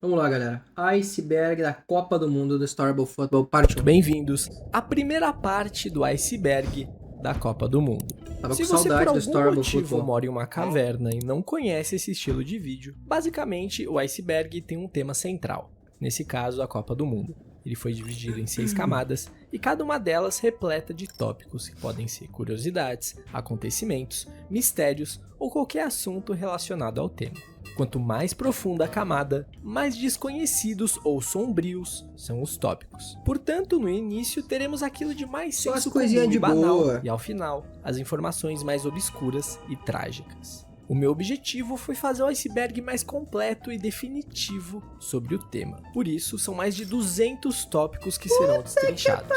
Vamos lá, galera. Iceberg da Copa do Mundo do Storable Football, parte 1. Bem-vindos à primeira parte do Iceberg da Copa do Mundo. Tava Se com você por saudade do algum Storable motivo Football. mora em uma caverna e não conhece esse estilo de vídeo, basicamente o Iceberg tem um tema central, nesse caso a Copa do Mundo. Ele foi dividido em 6 camadas e cada uma delas repleta de tópicos que podem ser curiosidades, acontecimentos, mistérios ou qualquer assunto relacionado ao tema. Quanto mais profunda a camada, mais desconhecidos ou sombrios são os tópicos. Portanto, no início teremos aquilo de mais Só as senso comum coisinhas de e banal, boa. e ao final, as informações mais obscuras e trágicas. O meu objetivo foi fazer o iceberg mais completo e definitivo sobre o tema. Por isso, são mais de 200 tópicos que serão destrinchados.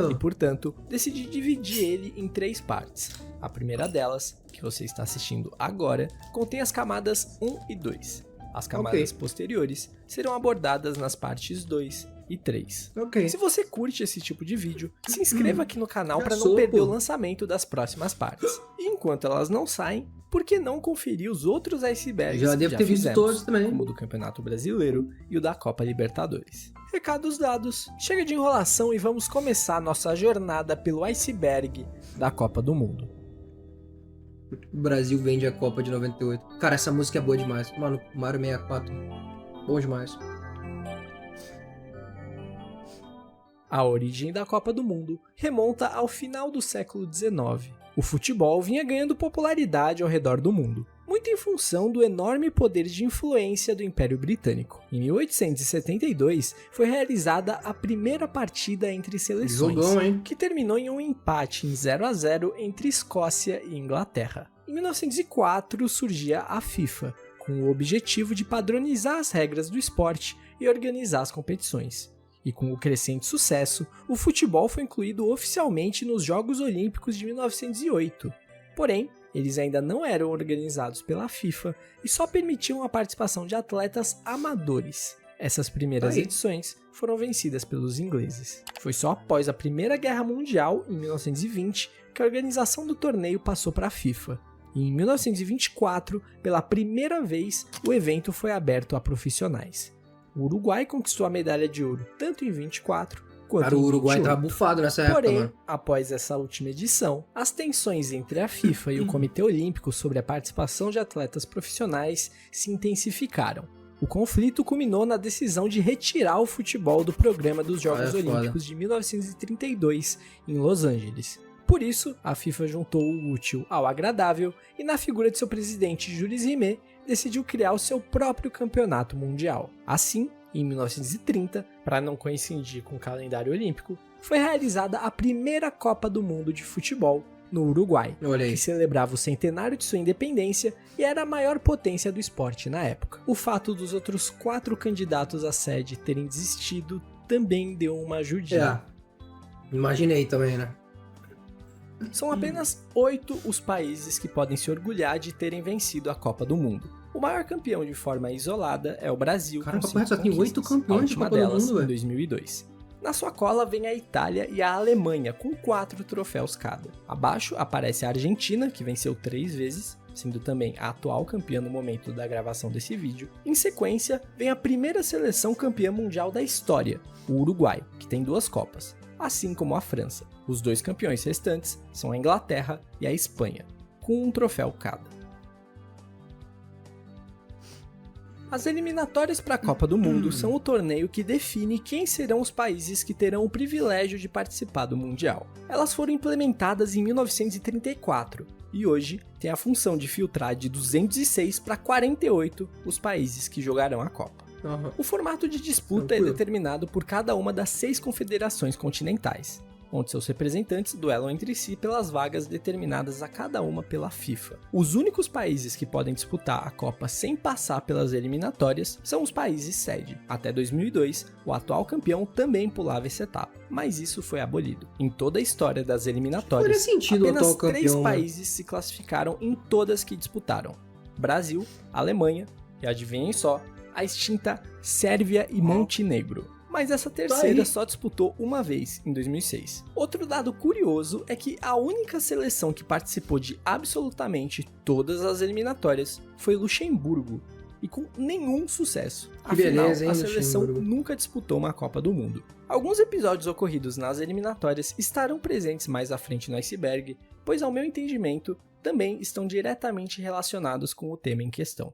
E, portanto, decidi dividir ele em 3 partes. A primeira delas, que você está assistindo agora, contém as camadas 1 e 2. As camadas posteriores serão abordadas nas partes 2 e 3. Ok. Se você curte esse tipo de vídeo, se inscreva aqui no canal Já para não sou, perder pô. o lançamento das próximas partes. E enquanto elas não saem, por que não conferir os outros icebergs Já que devo já ter visto fizemos, todos também. como o do Campeonato Brasileiro e o da Copa Libertadores. Recados dados, chega de enrolação e vamos começar nossa jornada pelo iceberg da Copa do Mundo. O Brasil vende a Copa de 98. Cara, essa música é boa demais. Mano, Mario 64. Bom demais. A origem da Copa do Mundo remonta ao final do século XIX. O futebol vinha ganhando popularidade ao redor do mundo, muito em função do enorme poder de influência do Império Britânico. Em 1872, foi realizada a primeira partida entre seleções, Jogão, hein? que terminou em um empate em 0-0 entre Escócia e Inglaterra. Em 1904 surgia a FIFA, com o objetivo de padronizar as regras do esporte e organizar as competições. E com o crescente sucesso, o futebol foi incluído oficialmente nos Jogos Olímpicos de 1908. Porém, eles ainda não eram organizados pela FIFA e só permitiam a participação de atletas amadores. Essas primeiras edições foram vencidas pelos ingleses. Foi só após a Primeira Guerra Mundial, em 1920, que a organização do torneio passou para a FIFA. E em 1924, pela primeira vez, o evento foi aberto a profissionais. O Uruguai conquistou a medalha de ouro tanto em 24 quanto Cara, em o Uruguai 28. tava bufado nessa época, Porém, mano. após essa última edição, as tensões entre a FIFA e o Comitê Olímpico sobre a participação de atletas profissionais se intensificaram. O conflito culminou na decisão de retirar o futebol do programa dos Jogos Olímpicos de 1932 em Los Angeles. Por isso, a FIFA juntou o útil ao agradável e, na figura de seu presidente Jules Rimet, decidiu criar o seu próprio campeonato mundial. Assim, em 1930, para não coincidir com o calendário olímpico, foi realizada a primeira Copa do Mundo de futebol no Uruguai, Olha aí. que celebrava o centenário de sua independência e era a maior potência do esporte na época. O fato dos outros 4 candidatos à sede terem desistido também deu uma ajudinha. Imaginei também, né? São apenas 8 os países que podem se orgulhar de terem vencido a Copa do Mundo. O maior campeão de forma isolada é o Brasil, Cara, com papai, 5 só tem 8 conquistas, campeões a de última Copa do delas Mundo, em velho. 2002. Na sua cola vem a Itália e a Alemanha, com 4 troféus cada. Abaixo aparece a Argentina, que venceu 3 vezes, sendo também a atual campeã no momento da gravação desse vídeo. Em sequência, vem a primeira seleção campeã mundial da história, o Uruguai, que tem 2 Copas, assim como a França. Os 2 campeões restantes são a Inglaterra e a Espanha, com 1 troféu cada. As eliminatórias para a Copa do Mundo são o torneio que define quem serão os países que terão o privilégio de participar do Mundial. Elas foram implementadas em 1934 e hoje têm a função de filtrar de 206 para 48 os países que jogarão a Copa. O formato de disputa é determinado por cada uma das 6 confederações continentais, onde seus representantes duelam entre si pelas vagas determinadas a cada uma pela FIFA. Os únicos países que podem disputar a Copa sem passar pelas eliminatórias são os países sede. Até 2002, o atual campeão também pulava essa etapa, mas isso foi abolido. Em toda a história das eliminatórias, Faria sentido o apenas atual 3 campeão, né? países se classificaram em todas que disputaram: Brasil, Alemanha e, adivinhem só, a extinta Sérvia e Montenegro. Mas essa terceira só disputou uma vez, em 2006. Outro dado curioso é que a única seleção que participou de absolutamente todas as eliminatórias foi Luxemburgo, e com nenhum sucesso. Que beleza, hein, a seleção Luxemburgo? nunca disputou uma Copa do Mundo. Alguns episódios ocorridos nas eliminatórias estarão presentes mais à frente no iceberg, pois ao meu entendimento, também estão diretamente relacionados com o tema em questão.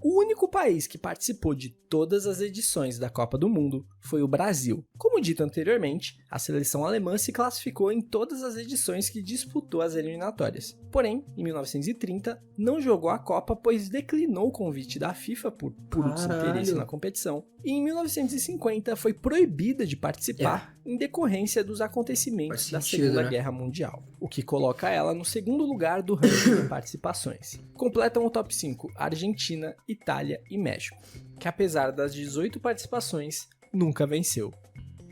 O único país que participou de todas as edições da Copa do Mundo foi o Brasil. Como dito anteriormente, a seleção alemã se classificou em todas as edições que disputou as eliminatórias. Porém, em 1930, não jogou a Copa pois declinou o convite da FIFA por puro desinteresse na competição. E em 1950 foi proibida de participar em decorrência dos acontecimentos da Segunda Guerra Mundial, o que coloca ela no segundo lugar do ranking de participações. Completam o top 5 Argentina, Itália e México, que apesar das 18 participações, nunca venceu.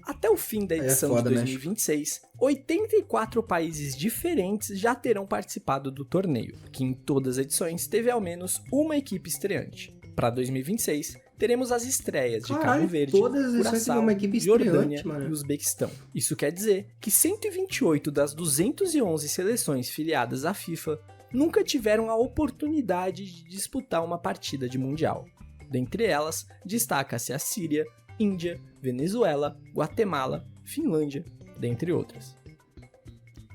Até o fim da edição de 2026, 84 países diferentes já terão participado do torneio, que em todas as edições teve ao menos uma equipe estreante. Para 2026, teremos as estreias de Cabo Verde, Curaçao, Jordânia e Uzbequistão. Isso quer dizer que 128 das 211 seleções filiadas à FIFA nunca tiveram a oportunidade de disputar uma partida de Mundial. Dentre elas, destaca-se a Síria, Índia, Venezuela, Guatemala, Finlândia, dentre outras.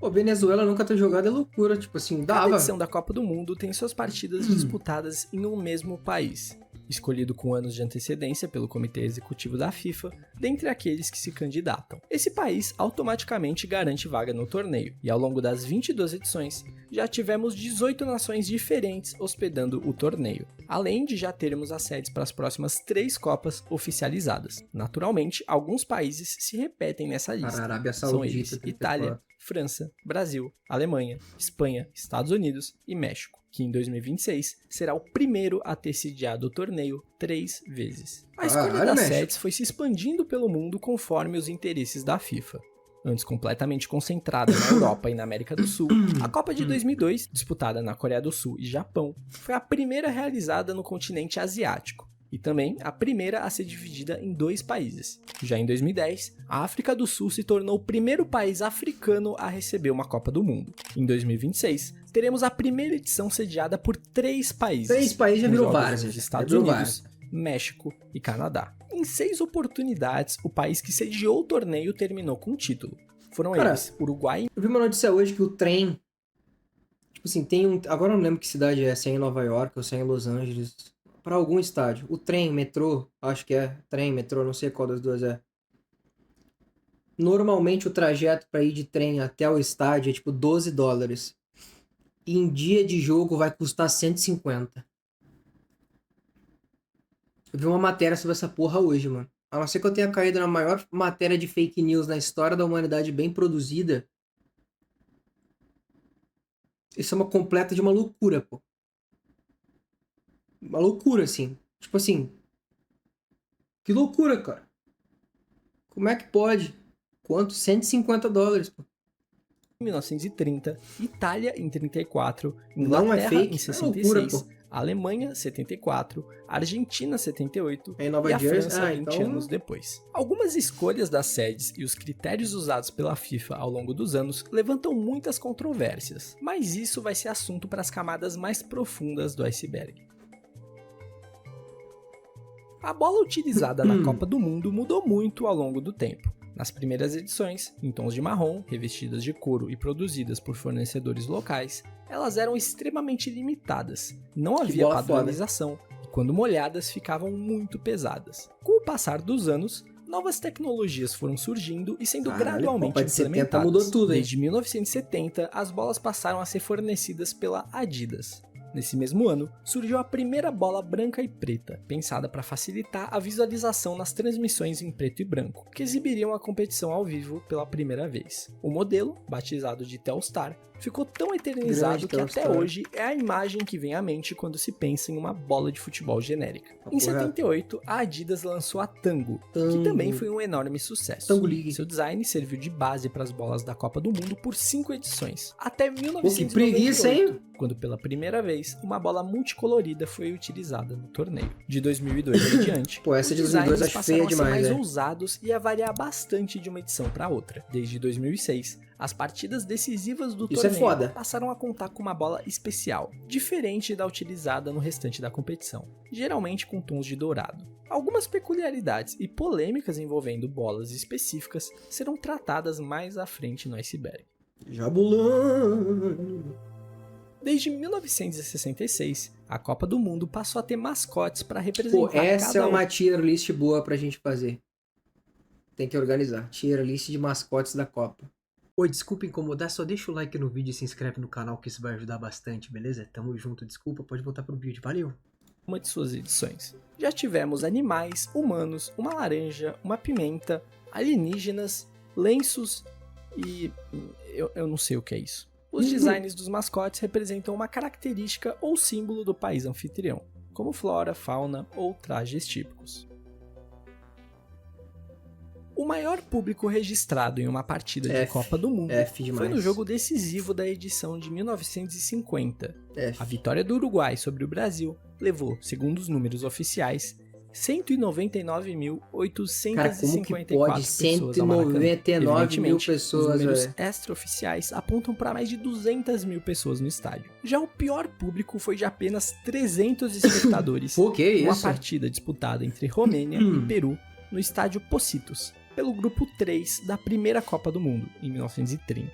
Pô, Venezuela nunca ter jogado é loucura, tipo assim, dava. Cada edição da Copa do Mundo tem suas partidas disputadas em um mesmo país, escolhido com anos de antecedência pelo Comitê Executivo da FIFA, dentre aqueles que se candidatam. Esse país automaticamente garante vaga no torneio, e ao longo das 22 edições, já tivemos 18 nações diferentes hospedando o torneio, além de já termos as sedes para as próximas 3 Copas oficializadas. Naturalmente, alguns países se repetem nessa lista. Arábia São eles Itália, França, Brasil, Alemanha, Espanha, Estados Unidos e México, que em 2026 será o primeiro a ter sediado o torneio 3 vezes. A escolha das sedes foi se expandindo pelo mundo conforme os interesses da FIFA. Antes completamente concentrada na Europa e na América do Sul, a Copa de 2002, disputada na Coreia do Sul e Japão, foi a primeira realizada no continente asiático, e também a primeira a ser dividida em 2 países. Já em 2010, a África do Sul se tornou o primeiro país africano a receber uma Copa do Mundo. Em 2026, teremos a primeira edição sediada por 3 países. 3 países já virou vários. Estados Unidos, México e Canadá. Em 6 oportunidades, o país que sediou o torneio terminou com o título. Foram eles, Uruguai... Eu vi uma notícia hoje que o trem... Tipo assim, tem um... Agora eu não lembro que cidade é, se é em Nova York ou se é em Los Angeles... Para algum estádio. O trem, metrô, acho que é. Trem, metrô, não sei qual das duas é. Normalmente o trajeto para ir de trem até o estádio é tipo $12. E em dia de jogo vai custar 150. Eu vi uma matéria sobre essa porra hoje, mano. A não ser que eu tenha caído na maior matéria de fake news na história da humanidade bem produzida. Isso é uma completa de uma loucura, pô. Uma loucura, assim. Tipo assim. Que loucura, cara. Como é que pode? Quanto? $150, pô. Em 1930, Itália em 34, Não é Inglaterra fake, em 66, é loucura, pô. Alemanha 74, Argentina 78 É em Nova e a Jersey? França 20 então... anos depois. Algumas escolhas das sedes e os critérios usados pela FIFA ao longo dos anos levantam muitas controvérsias, mas isso vai ser assunto para as camadas mais profundas do iceberg. A bola utilizada na Copa do Mundo mudou muito ao longo do tempo. Nas primeiras edições, em tons de marrom, revestidas de couro e produzidas por fornecedores locais, elas eram extremamente limitadas, não havia padronização e quando molhadas ficavam muito pesadas. Com o passar dos anos, novas tecnologias foram surgindo e sendo gradualmente implementadas. Mudou tudo, hein? Desde 1970, as bolas passaram a ser fornecidas pela Adidas. Nesse mesmo ano, surgiu a primeira bola branca e preta, pensada para facilitar a visualização nas transmissões em preto e branco, que exibiriam a competição ao vivo pela primeira vez. O modelo, batizado de Telstar, ficou tão eternizado que até hoje é a imagem que vem à mente quando se pensa em uma bola de futebol genérica. Em 78, a Adidas lançou a Tango, que também foi um enorme sucesso. Tango League. Seu design serviu de base para as bolas da Copa do Mundo por 5 edições, até Pô, que 1998. preguiça, hein? quando pela primeira vez uma bola multicolorida foi utilizada no torneio. De 2002 em diante, Pô, essa os de 2002 designs acho feia passaram a ser demais, mais né? ousados e a variar bastante de uma edição para outra. Desde 2006, as partidas decisivas do Isso é torneio foda. passaram a contar com uma bola especial, diferente da utilizada no restante da competição, geralmente com tons de dourado. Algumas peculiaridades e polêmicas envolvendo bolas específicas serão tratadas mais à frente no iceberg. Jabulani. Desde 1966, a Copa do Mundo passou a ter mascotes para Pô, representar essa é cada uma tier list boa pra gente fazer. Tem que organizar. Tier list de mascotes da Copa. Oi, desculpa incomodar, só deixa o like no vídeo e se inscreve no canal que isso vai ajudar bastante, beleza? Tamo junto, desculpa, pode voltar pro vídeo, valeu! uma de suas edições. Já tivemos animais, humanos, uma laranja, uma pimenta, alienígenas, lenços e... eu não sei o que é isso. Os designs dos mascotes representam uma característica ou símbolo do país anfitrião, como flora, fauna ou trajes típicos. O maior público registrado em uma partida de Copa do Mundo foi no jogo decisivo da edição de 1950. A vitória do Uruguai sobre o Brasil levou, segundo os números oficiais, 199.854 Cara, como que pode? pessoas ao Maracanã. 199 mil pessoas, os números velho. extraoficiais apontam para mais de 200 mil pessoas no estádio. Já o pior público foi de apenas 300 espectadores. Pô, que isso? Uma partida disputada entre Romênia e Peru no estádio Pocitos, pelo grupo 3 da primeira Copa do Mundo, em 1930.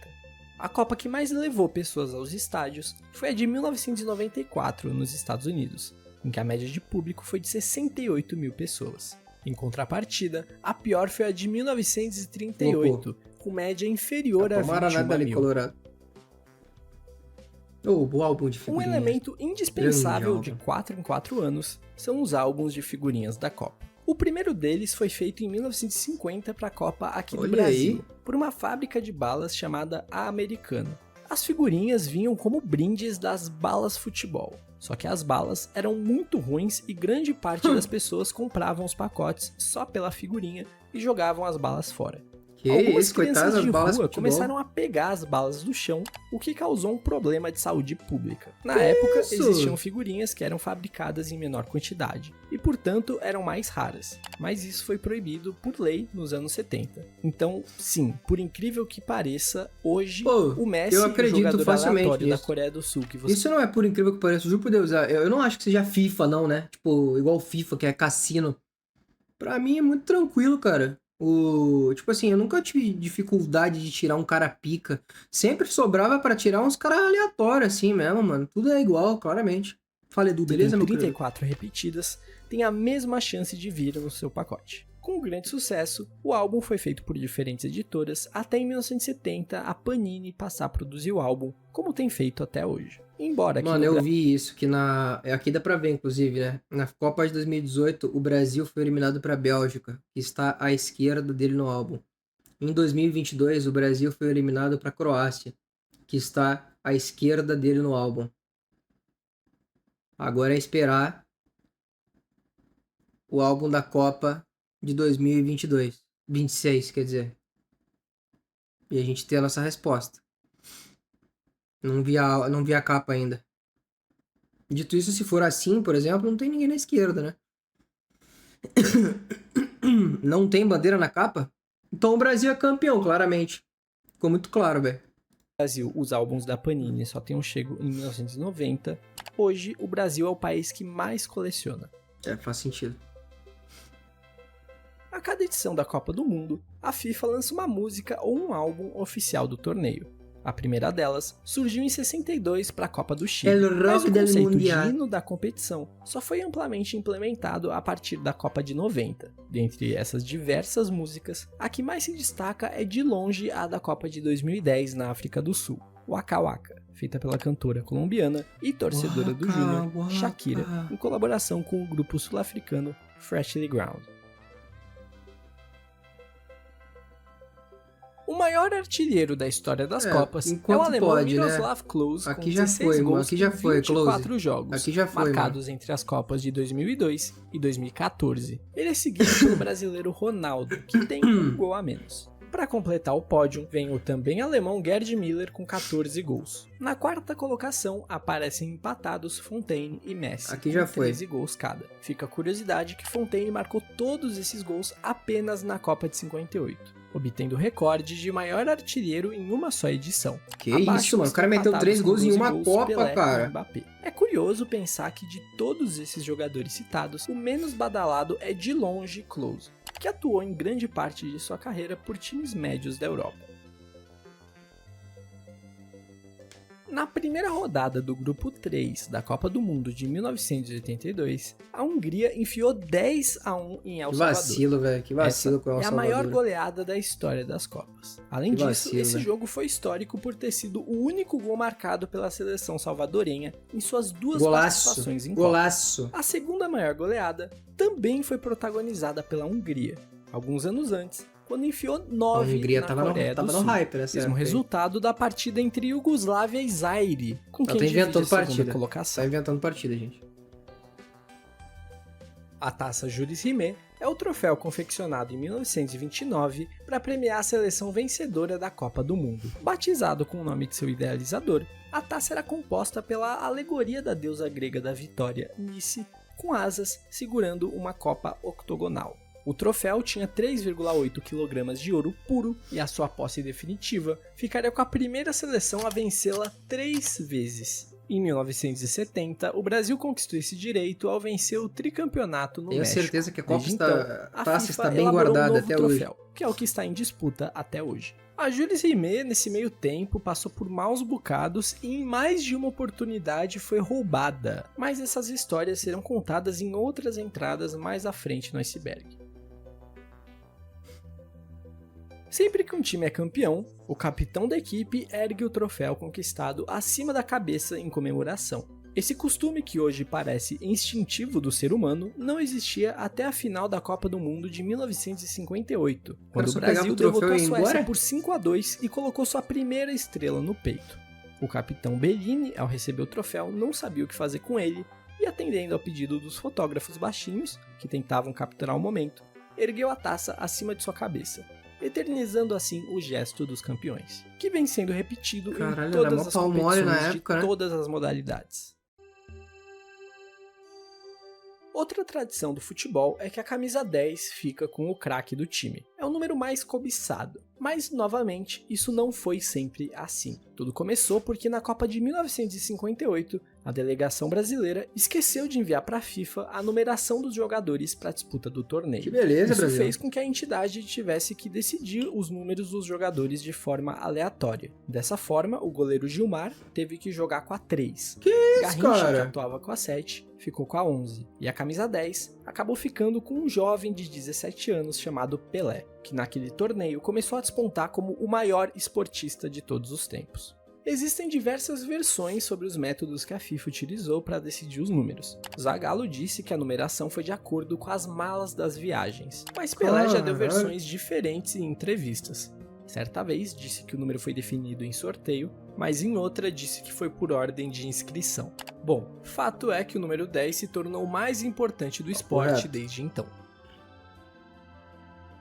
A Copa que mais levou pessoas aos estádios foi a de 1994, nos Estados Unidos, em que a média de público foi de 68 mil pessoas. Em contrapartida, a pior foi a de 1938, com média inferior a 21 mil. Colorado. O álbum de figurinhas. Um elemento indispensável Grande de 4 em 4 anos são os álbuns de figurinhas da Copa. O primeiro deles foi feito em 1950 para a Copa aqui do Brasil, por uma fábrica de balas chamada A Americana. As figurinhas vinham como brindes das balas futebol, só que as balas eram muito ruins e grande parte das pessoas compravam os pacotes só pela figurinha e jogavam as balas fora. Que Algumas isso, crianças coitadas, de balas rua futebol. começaram a pegar as balas do chão, o que causou um problema de saúde pública. Na época, existiam figurinhas que eram fabricadas em menor quantidade e, portanto, eram mais raras, mas isso foi proibido por lei nos anos 70. Então, sim, por incrível que pareça, hoje o Messi, eu acredito o jogador facilmente aleatório da nisso. Coreia do Sul, que você... Isso não é por incrível que pareça, juro por Deus, eu não acho que seja FIFA não, né? Tipo, igual FIFA, que é cassino. Pra mim é muito tranquilo, cara. Tipo assim, eu nunca tive dificuldade de tirar um cara pica. Sempre sobrava pra tirar uns caras aleatórios assim mesmo, mano. Tudo é igual, claramente. Fala, Edu, beleza, meu querido? 34 repetidas, tem a mesma chance de vir no seu pacote. Com grande sucesso, o álbum foi feito por diferentes editoras até em 1970 a Panini passar a produzir o álbum, como tem feito até hoje. Embora aqui Mano, eu vi isso, que aqui dá pra ver, inclusive, né? Na Copa de 2018, o Brasil foi eliminado pra Bélgica, que está à esquerda dele no álbum. Em 2022, o Brasil foi eliminado pra Croácia, que está à esquerda dele no álbum. Agora é esperar o álbum da Copa de 2022. 26, quer dizer. E a gente tem a nossa resposta. Não vi a capa ainda. Dito isso, se for assim, por exemplo, não tem ninguém na esquerda, né? Não tem bandeira na capa? Então o Brasil é campeão, claramente. Ficou muito claro, velho. No Brasil, os álbuns da Panini só tenham chego em 1990. Hoje, o Brasil é o país que mais coleciona. Faz sentido. A cada edição da Copa do Mundo, a FIFA lança uma música ou um álbum oficial do torneio. A primeira delas surgiu em 62 para a Copa do Chile, mas o conceito de hino da competição só foi amplamente implementado a partir da Copa de 90. Dentre essas diversas músicas, a que mais se destaca é de longe a da Copa de 2010 na África do Sul, Waka Waka, feita pela cantora colombiana e torcedora do Júnior, Shakira, em colaboração com o grupo sul-africano Freshly Ground. O maior artilheiro da história das Copas é o alemão Miroslav Klose, com 16 gols em 24 jogos, marcados entre as Copas de 2002 e 2014. Ele é seguido pelo brasileiro Ronaldo, que tem um gol a menos. Para completar o pódio, vem o também alemão Gerd Müller com 14 gols. Na quarta colocação, aparecem empatados Fontaine e Messi, Aqui já com foi. 13 gols cada. Fica a curiosidade que Fontaine marcou todos esses gols apenas na Copa de 58, obtendo o recorde de maior artilheiro em uma só edição. Que Abaixo isso, mano. O cara estão meteu 3 empatados com gols em 12 uma gols Copa, Pelé cara. e Mbappé. É curioso pensar que de todos esses jogadores citados, o menos badalado é de longe Klose, que atuou em grande parte de sua carreira por times médios da Europa. Na primeira rodada do grupo 3 da Copa do Mundo de 1982, a Hungria enfiou 10-1 em El Que Salvador. vacilo, velho. Que vacilo com o El É a Salvador. maior goleada da história das Copas. Além Que disso, vacilo, esse né? jogo foi histórico por ter sido o único gol marcado pela seleção salvadorenha em suas duas Golaço. participações em Copa. Golaço. A segunda maior goleada também foi protagonizada pela Hungria, alguns anos antes, quando enfiou A 9 Hungria na tava Coreia no do Sul. hype nessa Mesmo época aí. resultado da partida entre Iugoslávia e Zaire, com Ela quem tá divide a inventando segunda partida. colocação. Tá inventando partida, gente. A taça Jules Rimet é o troféu confeccionado em 1929 para premiar a seleção vencedora da Copa do Mundo. Batizado com o nome de seu idealizador, a taça era composta pela alegoria da deusa grega da vitória, Nice, com asas segurando uma copa octogonal. O troféu tinha 3,8 kg de ouro puro e a sua posse definitiva ficaria com a primeira seleção a vencê-la 3 vezes. Em 1970, o Brasil conquistou esse direito ao vencer o tricampeonato no Tenho México. certeza que a Copa Desde está, então, a a taça FIFA está bem elaborou um guardada novo até troféu, hoje. que é o que está em disputa até hoje. A Jules Rimet, nesse meio tempo, passou por maus bocados e em mais de uma oportunidade foi roubada. Mas essas histórias serão contadas em outras entradas mais à frente no iceberg. Sempre que um time é campeão, o capitão da equipe ergue o troféu conquistado acima da cabeça em comemoração. Esse costume, que hoje parece instintivo do ser humano, não existia até a final da Copa do Mundo de 1958, quando o só pegava Brasil o troféu derrotou a e ia Suécia embora? por 5-2 e colocou sua primeira estrela no peito. O capitão Bellini, ao receber o troféu, não sabia o que fazer com ele e, atendendo ao pedido dos fotógrafos baixinhos, que tentavam capturar o momento, ergueu a taça acima de sua cabeça, eternizando assim o gesto dos campeões, que vem sendo repetido Caralho, em era todas mó as pau mole na competições época, de né? todas as modalidades. Outra tradição do futebol é que a camisa 10 fica com o craque do time. É o número mais cobiçado. Mas, novamente, isso não foi sempre assim. Tudo começou porque na Copa de 1958, a delegação brasileira esqueceu de enviar para a FIFA a numeração dos jogadores para a disputa do torneio. Que beleza, Isso Brasil. fez com que a entidade tivesse que decidir os números dos jogadores de forma aleatória. Dessa forma, o goleiro Gilmar teve que jogar com a 3. Garrincha, que cara? atuava com a 7, ficou com a 11. E a camisa 10 acabou ficando com um jovem de 17 anos chamado Pelé, que naquele torneio começou a despontar como o maior esportista de todos os tempos. Existem diversas versões sobre os métodos que a FIFA utilizou para decidir os números. Zagallo disse que a numeração foi de acordo com as malas das viagens, mas Pelé já deu Caralho. versões diferentes em entrevistas. Certa vez disse que o número foi definido em sorteio, mas em outra disse que foi por ordem de inscrição. Bom, fato é que o número 10 se tornou o mais importante do esporte Correto. desde então.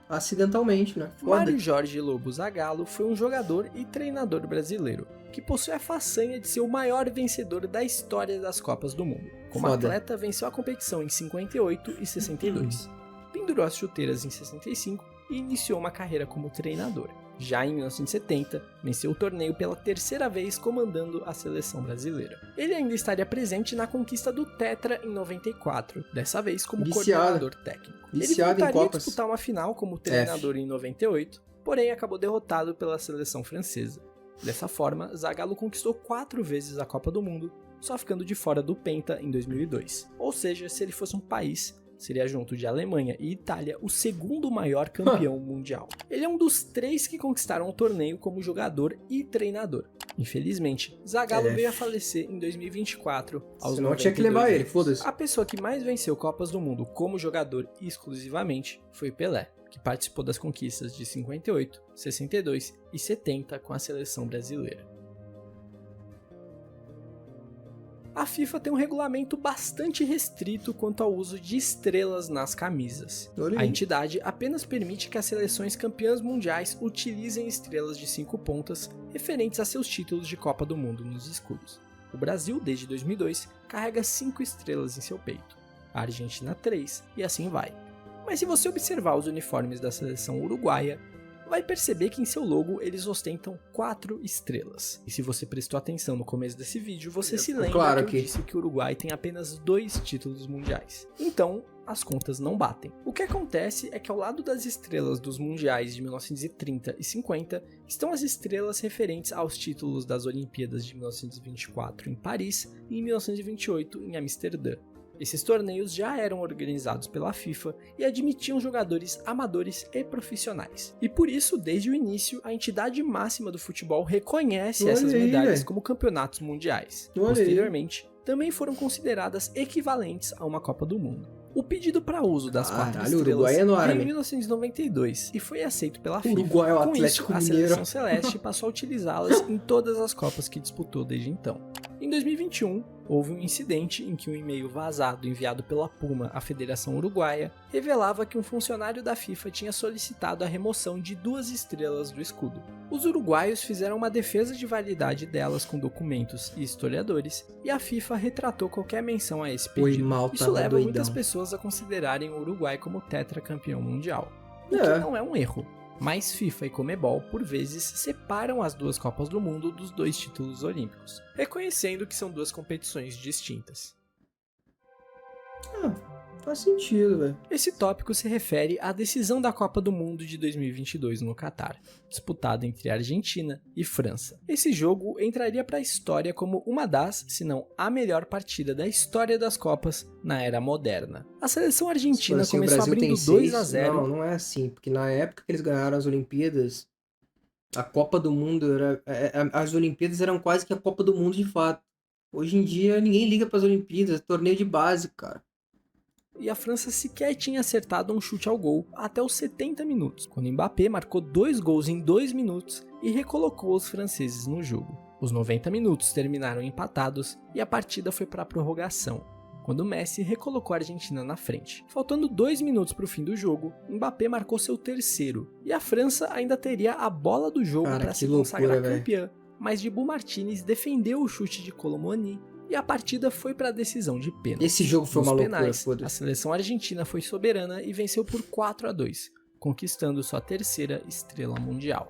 Acidentalmente, né? Foda. Mário Jorge Lobo Zagallo foi um jogador e treinador brasileiro, que possui a façanha de ser o maior vencedor da história das Copas do Mundo. Como Foda. atleta, venceu a competição em 58 e 62, pendurou as chuteiras em 65 e iniciou uma carreira como treinador. Já em 1970, venceu o torneio pela terceira vez comandando a seleção brasileira. Ele ainda estaria presente na conquista do Tetra em 94, dessa vez como Viciado. coordenador técnico. Viciado em Ele voltaria a Copas. disputar uma final como treinador em 98, porém acabou derrotado pela seleção francesa. Dessa forma, Zagallo conquistou 4 vezes a Copa do Mundo, só ficando de fora do Penta em 2002. Ou seja, se ele fosse um país, seria junto de Alemanha e Itália o segundo maior campeão mundial. Ele é um dos 3 que conquistaram o torneio como jogador e treinador. Infelizmente, Zagallo veio a falecer em 2024, aos Senão 92 tinha que levar ele, anos. foda-se. A pessoa que mais venceu Copas do Mundo como jogador exclusivamente foi Pelé, que participou das conquistas de 58, 62 e 70 com a seleção brasileira. A FIFA tem um regulamento bastante restrito quanto ao uso de estrelas nas camisas. Olha A aí. entidade apenas permite que as seleções campeãs mundiais utilizem estrelas de 5 pontas referentes a seus títulos de Copa do Mundo nos escudos. O Brasil, desde 2002, carrega 5 estrelas em seu peito, a Argentina 3 e assim vai. Mas se você observar os uniformes da seleção uruguaia, vai perceber que em seu logo eles ostentam 4 estrelas. E se você prestou atenção no começo desse vídeo, você se lembra Claro que eu que- disse que o Uruguai tem apenas 2 títulos mundiais. Então, as contas não batem. O que acontece é que ao lado das estrelas dos mundiais de 1930 e 50, estão as estrelas referentes aos títulos das Olimpíadas de 1924 em Paris e em 1928 em Amsterdã. Esses torneios já eram organizados pela FIFA e admitiam jogadores amadores e profissionais. E por isso, desde o início, a entidade máxima do futebol reconhece Olha essas aí, medalhas velho. como campeonatos mundiais. Olha aí. Posteriormente, também foram consideradas equivalentes a uma Copa do Mundo. O pedido para uso das 4 Caralho, o estrelas Uruguai é veio enorme. em 1992 e foi aceito pela FIFA. Uruguai é o Com Atlético isso, a Mineiro. seleção celeste passou a utilizá-las em todas as Copas que disputou desde então. Em 2021, houve um incidente em que um e-mail vazado enviado pela Puma à Federação Uruguaia revelava que um funcionário da FIFA tinha solicitado a remoção de 2 estrelas do escudo. Os uruguaios fizeram uma defesa de validade delas com documentos e historiadores, e a FIFA retratou qualquer menção a esse Foi pedido. mal, Isso tava leva doidão. muitas pessoas a considerarem o Uruguai como tetracampeão mundial. O É. que não é um erro. Mas FIFA e Conmebol, por vezes, separam as 2 Copas do Mundo dos 2 títulos olímpicos, reconhecendo que são 2 competições distintas. Ah, faz sentido, velho. Esse tópico se refere à decisão da Copa do Mundo de 2022 no Catar, disputada entre Argentina e França. Esse jogo entraria para a história como uma das, se não a melhor partida da história das Copas na era moderna. A seleção argentina Assim, o começou Brasil abrindo tem 2 a 6. 0. Não, não é assim. Porque na época que eles ganharam as Olimpíadas, a Copa do Mundo era... As Olimpíadas eram quase que a Copa do Mundo de fato. Hoje em dia, ninguém liga pras Olimpíadas. É torneio de base, cara. E a França sequer tinha acertado um chute ao gol até os 70 minutos, quando Mbappé marcou 2 gols em 2 minutos e recolocou os franceses no jogo. Os 90 minutos terminaram empatados e a partida foi para a prorrogação, quando Messi recolocou a Argentina na frente. Faltando 2 minutos para o fim do jogo, Mbappé marcou seu terceiro, e a França ainda teria a bola do jogo Cara, para que se loucura, consagrar velho. campeã, mas Dibu Martínez defendeu o chute de Colomoni e a partida foi para a decisão de pênalti. Esse jogo foi Nos uma loucura, penais, a foda-se. seleção argentina foi soberana e venceu por 4-2, conquistando sua terceira estrela mundial.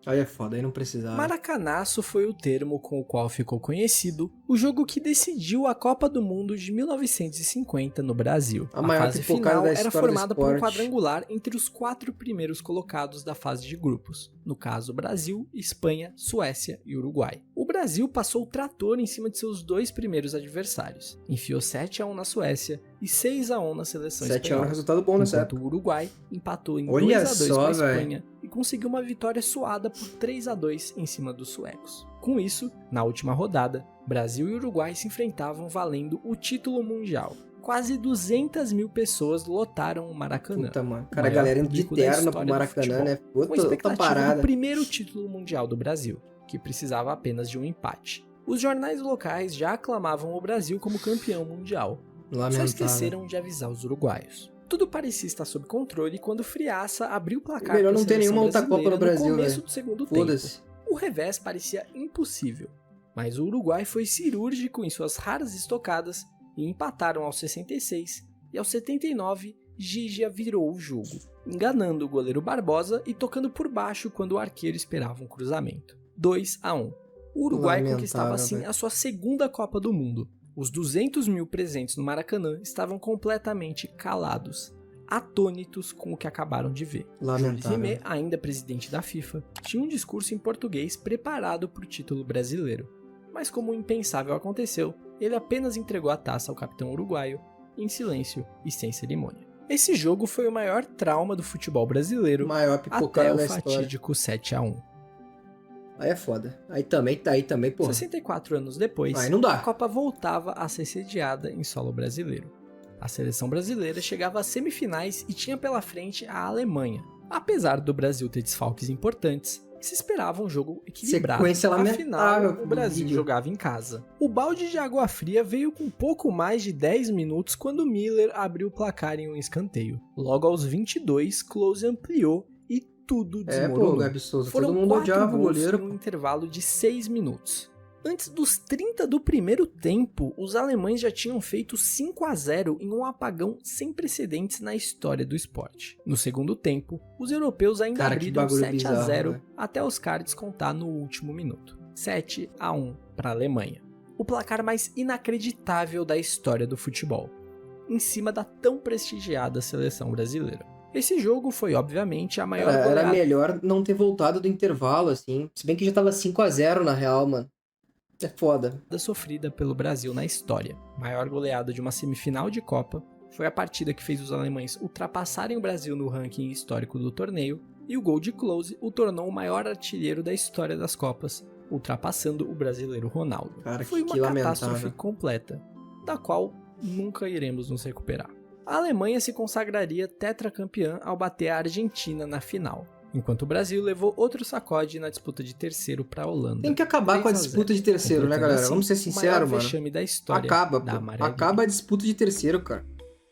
Aí é foda, aí não precisava. Maracanaço foi o termo com o qual ficou conhecido o jogo que decidiu a Copa do Mundo de 1950 no Brasil. A maior fase pipocada final da era história do formada por um esporte. quadrangular entre os 4 primeiros colocados da fase de grupos, no caso Brasil, Espanha, Suécia e Uruguai. O Brasil passou o trator em cima de seus 2 primeiros adversários, enfiou 7-1 na Suécia e 6-1 na seleção 7 é um espanhola. resultado bom nessa Enquanto época. o Uruguai empatou em Olha 2-2 só, com a velho. Espanha e conseguiu uma vitória suada por 3-2 em cima dos suecos. Com isso, na última rodada, Brasil e Uruguai se enfrentavam valendo o título mundial. Quase 200 mil pessoas lotaram o Maracanã. Puta, mano. Cara, a maior galera indo de público da terno pro história do Maracanã, futebol, né? com Outra expectativa do parada. primeiro título mundial do Brasil, que precisava apenas de um empate. Os jornais locais já aclamavam o Brasil como campeão mundial. Só Lamentável. esqueceram de avisar os uruguaios. Tudo parecia estar sob controle quando Friaça abriu o placar Melhor pra não ter seleção nenhuma outra Copa no brasileira Brasil, no começo velho. do segundo tempo. Foda-se. O revés parecia impossível, mas o Uruguai foi cirúrgico em suas raras estocadas e empataram aos 66 e aos 79 Gigia virou o jogo, enganando o goleiro Barbosa e tocando por baixo quando o arqueiro esperava um cruzamento. 2-1. O Uruguai Lamentável, conquistava assim velho. a sua segunda Copa do Mundo. Os 200 mil presentes no Maracanã estavam completamente calados, atônitos com o que acabaram de ver. Jules Lamentável. Rimet, ainda presidente da FIFA, tinha um discurso em português preparado para o título brasileiro. Mas como o impensável aconteceu, ele apenas entregou a taça ao capitão uruguaio, em silêncio e sem cerimônia. Esse jogo foi o maior trauma do futebol brasileiro Maior até pipocada o da história. fatídico 7-1. Aí é foda. Aí também, porra. 64 anos depois, Aí não dá. a Copa voltava a ser sediada em solo brasileiro. A seleção brasileira chegava às semifinais e tinha pela frente a Alemanha. Apesar do Brasil ter desfalques importantes, se esperava um jogo equilibrado. Sequência lamentável Afinal, o Brasil vídeo. jogava em casa. O balde de água fria veio com pouco mais de 10 minutos quando Miller abriu o placar em um escanteio. Logo aos 22, Klose ampliou e tudo desmoronou. Pô, Gabi Souza, Foram todo mundo 4 odiava o gols goleiro. em um intervalo de 6 minutos. Antes dos 30 do primeiro tempo, os alemães já tinham feito 5-0 em um apagão sem precedentes na história do esporte. No segundo tempo, os europeus ainda Cara, que abriram bagulho 7-0 bizarro, até Oscar descontar no último minuto. 7-1 para a Alemanha. O placar mais inacreditável da história do futebol, em cima da tão prestigiada seleção brasileira. Esse jogo foi, obviamente, a maior Era goleada melhor não ter voltado do intervalo, assim. Se bem que já tava 5-0 na real, mano. É foda. sofrida pelo Brasil na história. Maior goleada de uma semifinal de Copa, foi a partida que fez os alemães ultrapassarem o Brasil no ranking histórico do torneio, e o gol de Klose o tornou o maior artilheiro da história das Copas, ultrapassando o brasileiro Ronaldo. Cara, Foi que uma lamentável. catástrofe completa, da qual nunca iremos nos recuperar. A Alemanha se consagraria tetracampeã ao bater a Argentina na final, enquanto o Brasil levou outro sacode na disputa de terceiro para a Holanda. Tem que acabar com a 3-0, disputa de terceiro, né, completando galera? assim Vamos ser o sinceros, maior mano. vexame da história Acaba, da pô. amarelinha. Acaba a disputa de terceiro, cara.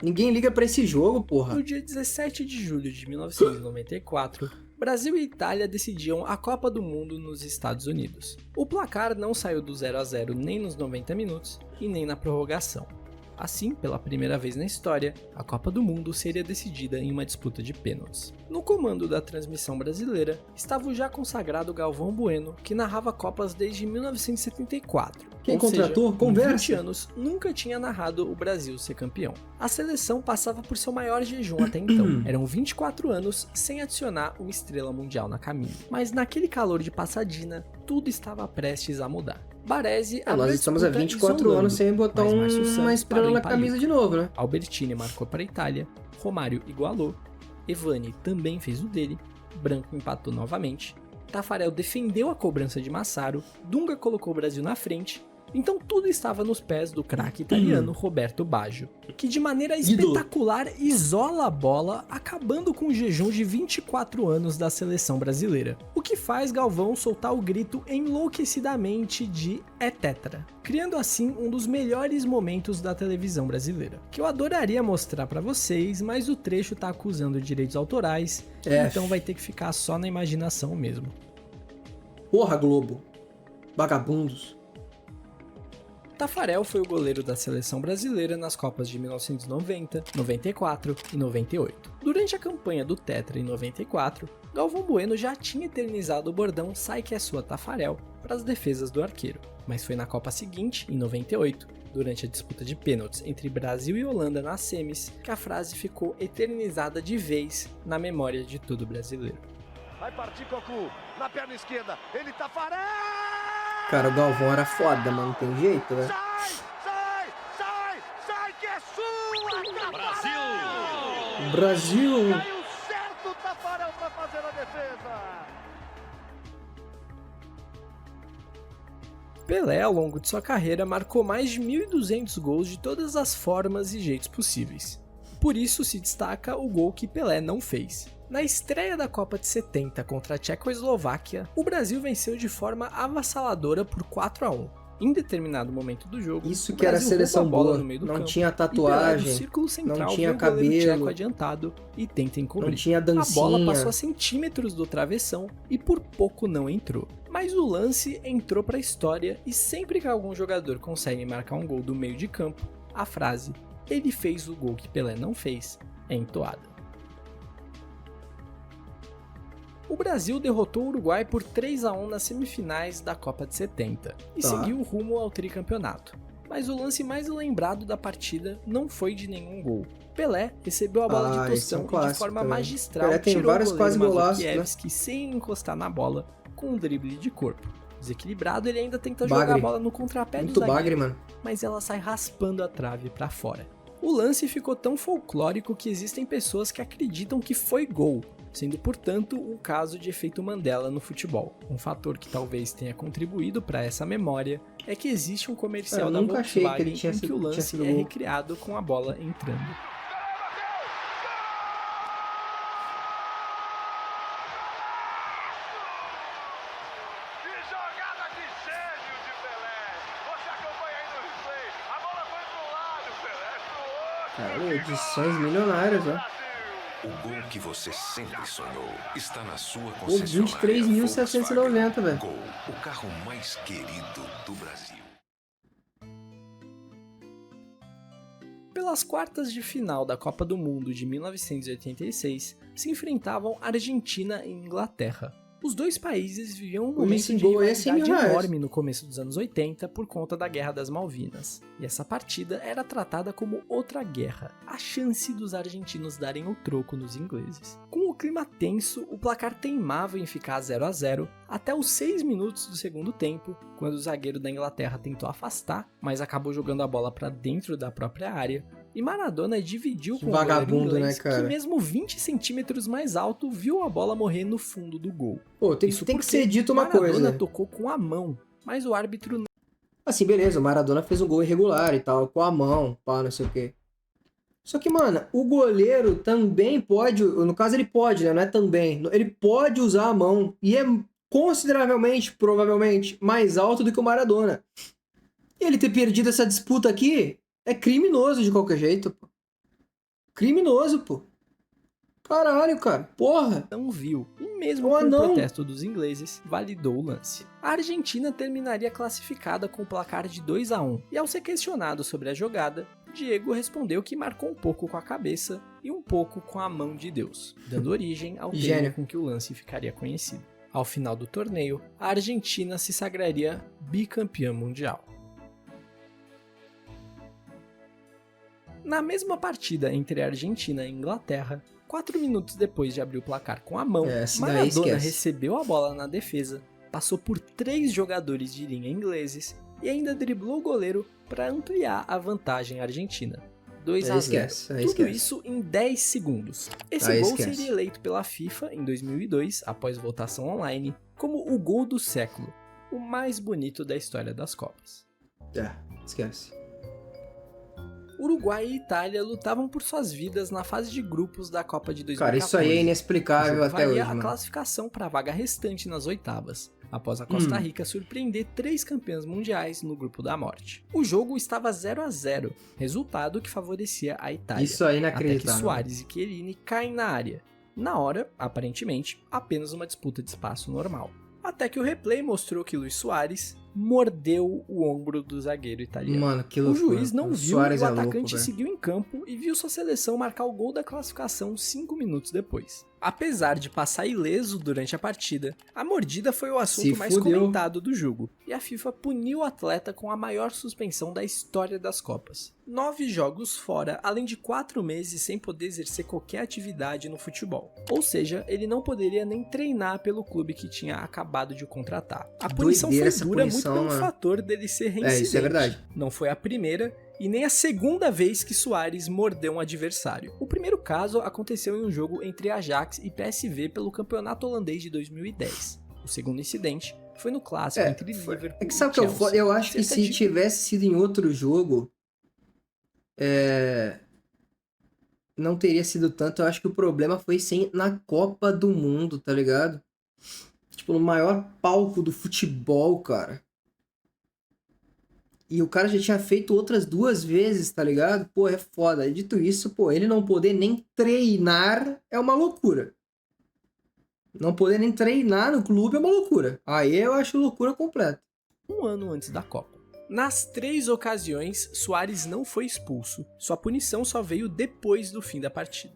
Ninguém liga pra esse jogo, porra. No dia 17 de julho de 1994, Brasil e Itália decidiam a Copa do Mundo nos Estados Unidos. O placar não saiu do 0-0 nem nos 90 minutos e nem na prorrogação. Assim, pela primeira vez na história, a Copa do Mundo seria decidida em uma disputa de pênaltis. No comando da transmissão brasileira estava o já consagrado Galvão Bueno, que narrava Copas desde 1974. Quem Ou seja, contratou? em Conversa. 20 anos, nunca tinha narrado o Brasil ser campeão. A seleção passava por seu maior jejum até então. Eram 24 anos sem adicionar uma estrela mundial na camisa. Mas naquele calor de Passadina, tudo estava prestes a mudar. Baresi abriu Nós a estamos há disputa 24 isolando, anos sem botar mas Márcio uma Santos estrela parou na em Paris. camisa de novo, né? Albertini marcou para a Itália, Romário igualou, Evani também fez o dele, Branco empatou novamente, Tafarel defendeu a cobrança de Massaro, Dunga colocou o Brasil na frente, então tudo estava nos pés do craque italiano Roberto Baggio, que de maneira Ídolo. espetacular isola a bola, acabando com o jejum de 24 anos da seleção brasileira. O que faz Galvão soltar o grito enlouquecidamente de "é tetra", criando assim um dos melhores momentos da televisão brasileira, que eu adoraria mostrar pra vocês, mas o trecho tá acusando direitos autorais, então vai ter que ficar só na imaginação mesmo. Porra, Globo. Vagabundos. Tafarel foi o goleiro da seleção brasileira nas Copas de 1990, 94 e 98. Durante a campanha do Tetra em 94, Galvão Bueno já tinha eternizado o bordão "sai que é sua, Tafarel" para as defesas do arqueiro, mas foi na Copa seguinte, em 98, durante a disputa de pênaltis entre Brasil e Holanda nas semis, que a frase ficou eternizada de vez na memória de todo brasileiro. Vai partir Cocu, na perna esquerda, ele Tafarel! Cara, o Galvão era foda, mano. Não tem jeito, né? Sai, que é sua, Tafarel! Brasil! Caiu certo Tafarel pra fazer a defesa! Pelé, ao longo de sua carreira, marcou mais de 1.200 gols de todas as formas e jeitos possíveis. Por isso se destaca o gol que Pelé não fez. Na estreia da Copa de 70 contra a Tchecoslováquia, o Brasil venceu de forma avassaladora por 4-1. Em determinado momento do jogo, Isso o que era Brasil seleção rouba a bola boa. no meio do Não campo, tinha e Pelé, tatuagem, do círculo central, não tinha viu o goleiro cabelo, tcheco adiantado e tenta encobrir. não tinha A bola dancinha. passou a centímetros do travessão e por pouco não entrou. Mas o lance entrou para a história e sempre que algum jogador consegue marcar um gol do meio de campo, a frase "ele fez o gol que Pelé não fez" é entoada. O Brasil derrotou o Uruguai por 3-1 nas semifinais da Copa de 70 e seguiu rumo ao tricampeonato. Mas o lance mais lembrado da partida não foi de nenhum gol. Pelé recebeu a bola de esse é um tostão e de clássico forma também. magistral Pelé tem tirou vários o goleiro quase golaços, né? Mazurkiewicz sem encostar na bola com um drible de corpo. Desequilibrado, ele ainda tenta jogar Bagre. a bola no contrapé do Muito zagueiro, bagre, mano. mas ela sai raspando a trave para fora. O lance ficou tão folclórico que existem pessoas que acreditam que foi gol, sendo portanto um caso de efeito Mandela no futebol. Um fator que talvez tenha contribuído para essa memória é que existe um comercial da nunca achei que Volkswagen ele tinha em que sido- o tinha lance sido é gol. recriado com a bola entrando. Cara, edições milionárias, ó. O gol que você sempre sonhou está na sua Pô, concessionária 23.790, velho. Gol, o carro mais querido do Brasil. Pelas quartas de final da Copa do Mundo de 1986, se enfrentavam Argentina e Inglaterra. Os dois países viviam um momento esse de gol é 100 mil rivalidade reais. enorme no começo dos anos 80 por conta da Guerra das Malvinas. E essa partida era tratada como outra guerra, a chance dos argentinos darem o troco nos ingleses. Com o clima tenso, o placar teimava em ficar 0 a 0 até os 6 minutos do segundo tempo, quando o zagueiro da Inglaterra tentou afastar, mas acabou jogando a bola para dentro da própria área. E Maradona dividiu Que com o goleiro vagabundo, inglês, né, cara? que mesmo 20 centímetros mais alto viu a bola morrer no fundo do gol. Pô, tem Isso que porque ser dito uma Maradona coisa. tocou com a mão, mas o árbitro não. Assim, beleza, o Maradona fez um gol irregular e tal, com a mão, pá, não sei o quê. Só que, mano, o goleiro também pode, no caso ele pode, né, não é também, ele pode usar a mão, e é consideravelmente, provavelmente, mais alto do que o Maradona. E ele ter perdido essa disputa aqui é criminoso de qualquer jeito, pô. Criminoso, pô. Caralho, cara, porra. Não viu, e mesmo Oh, com o não. protesto dos ingleses, validou o lance. A Argentina terminaria classificada com o placar de 2 a 1, e ao ser questionado sobre a jogada, Diego respondeu que marcou um pouco com a cabeça e um pouco com a mão de Deus, dando origem ao termo Gênio. com que o lance ficaria conhecido. Ao final do torneio, a Argentina se sagraria bicampeã mundial. Na mesma partida entre a Argentina e a Inglaterra, 4 minutos depois de abrir o placar com a mão, Essa daí Maradona esquece. recebeu a bola na defesa, passou por 3 jogadores de linha ingleses e ainda driblou o goleiro para ampliar a vantagem argentina. 2 a 0. esquece, aí Tudo esquece. isso em 10 segundos. Esse Aí gol esquece. seria eleito pela FIFA em 2002, após votação online, como o gol do século, o mais bonito da história das Copas. Esquece. Uruguai e Itália lutavam por suas vidas na fase de grupos da Copa de 2014. Cara, isso aí é inexplicável O jogo até hoje, valia a mano. classificação para a vaga restante nas oitavas, após a Costa Rica surpreender 3 campeãs mundiais no grupo da morte. O jogo estava 0 a 0, resultado que favorecia a Itália. Isso aí é Até que inacreditável. Suárez e Chiellini caem na área. Na hora, aparentemente, apenas uma disputa de espaço normal. Até que o replay mostrou que Luis Suárez mordeu o ombro do zagueiro italiano. Mano, que O loucura. juiz não O viu Suárez e o é louco, atacante velho. seguiu em campo e viu sua seleção marcar o gol da classificação 5 minutos depois. Apesar de passar ileso durante a partida, a mordida foi o assunto Se mais fudeu. comentado do jogo, e a FIFA puniu o atleta com a maior suspensão da história das Copas. 9 jogos fora, além de 4 meses sem poder exercer qualquer atividade no futebol. Ou seja, ele não poderia nem treinar pelo clube que tinha acabado de o contratar. A punição Doideira foi essa dura punição, muito pelo mano. fator dele ser reincidente. isso é verdade. Não foi a primeira e nem a segunda vez que Suárez mordeu um adversário. O primeiro caso aconteceu em um jogo entre Ajax e PSV pelo campeonato holandês de 2010. O segundo incidente foi no clássico entre Liverpool É que sabe o que e eu Chelsea. foda? Eu acho que Cerca se de- tivesse sido em outro jogo, não teria sido tanto. Eu acho que o problema foi sim na Copa do Mundo, tá ligado? Tipo, no maior palco do futebol, cara. E o cara já tinha feito outras 2 vezes, tá ligado? Pô, é foda. E dito isso, pô, ele não poder nem treinar é uma loucura. Não poder nem treinar no clube é uma loucura. Aí eu acho loucura completa. Um ano antes da Copa. Nas 3 ocasiões, Suárez não foi expulso. Sua punição só veio depois do fim da partida.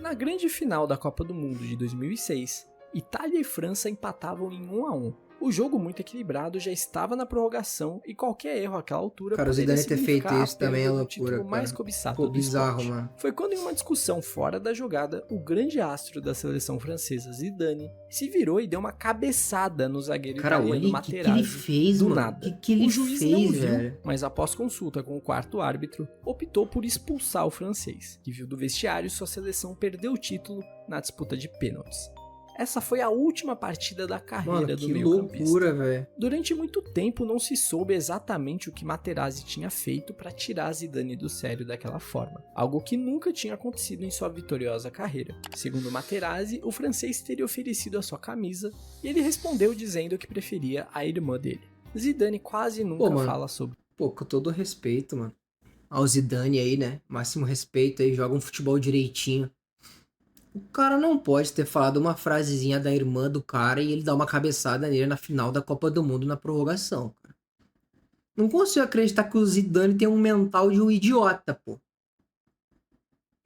Na grande final da Copa do Mundo de 2006, Itália e França empatavam em 1 a 1. O jogo, muito equilibrado, já estava na prorrogação e qualquer erro àquela altura Cara, o poderia Zidane ter significar feito a isso também é perda do loucura, título cara. mais cobiçado Pô, do bizarro, esporte. mano. Foi quando, em uma discussão fora da jogada, o grande astro da seleção francesa, Zidane, se virou e deu uma cabeçada no zagueiro Cara, italiano olha o que ele Materazzi. fez, do mano. nada. Que ele O juiz fez, não viu, velho? mas após consulta com o quarto árbitro, optou por expulsar o francês, que viu do vestiário sua seleção perder o título na disputa de pênaltis. Essa foi a última partida da carreira Mano, do que meio-campista. loucura, velho. Durante muito tempo não se soube exatamente o que Materazzi tinha feito para tirar Zidane do sério daquela forma, algo que nunca tinha acontecido em sua vitoriosa carreira. Segundo Materazzi, o francês teria oferecido a sua camisa e ele respondeu dizendo que preferia a irmã dele. Zidane quase nunca Pô, mano. fala sobre. Pô, com todo respeito, mano. Ao Zidane aí, né? Máximo respeito aí, joga um futebol direitinho. O cara não pode ter falado uma frasezinha da irmã do cara e ele dar uma cabeçada nele na final da Copa do Mundo na prorrogação, cara. Não consigo acreditar que o Zidane tem um mental de um idiota, pô.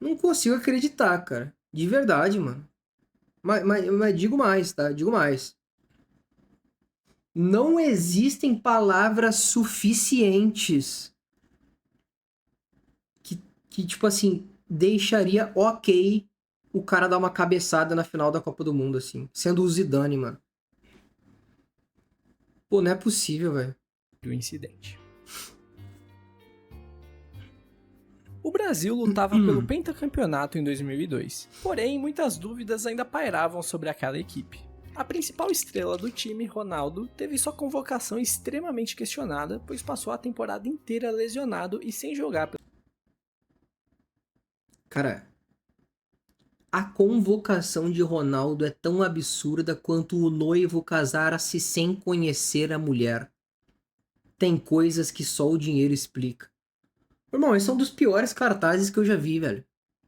Não consigo acreditar, cara. De verdade, mano. Mas digo mais, tá? Digo mais. Não existem palavras suficientes que tipo assim, deixaria ok o cara dar uma cabeçada na final da Copa do Mundo, assim. Sendo o Zidane, mano. Pô, não é possível, velho. O incidente. O Brasil lutava pelo pentacampeonato em 2002, porém muitas dúvidas ainda pairavam sobre aquela equipe. A principal estrela do time, Ronaldo, teve sua convocação extremamente questionada, pois passou a temporada inteira lesionado e sem jogar. Cara, a convocação de Ronaldo é tão absurda quanto o noivo casar-se sem conhecer a mulher. Tem coisas que só o dinheiro explica. Irmão, esse é um dos piores cartazes que eu já vi, velho.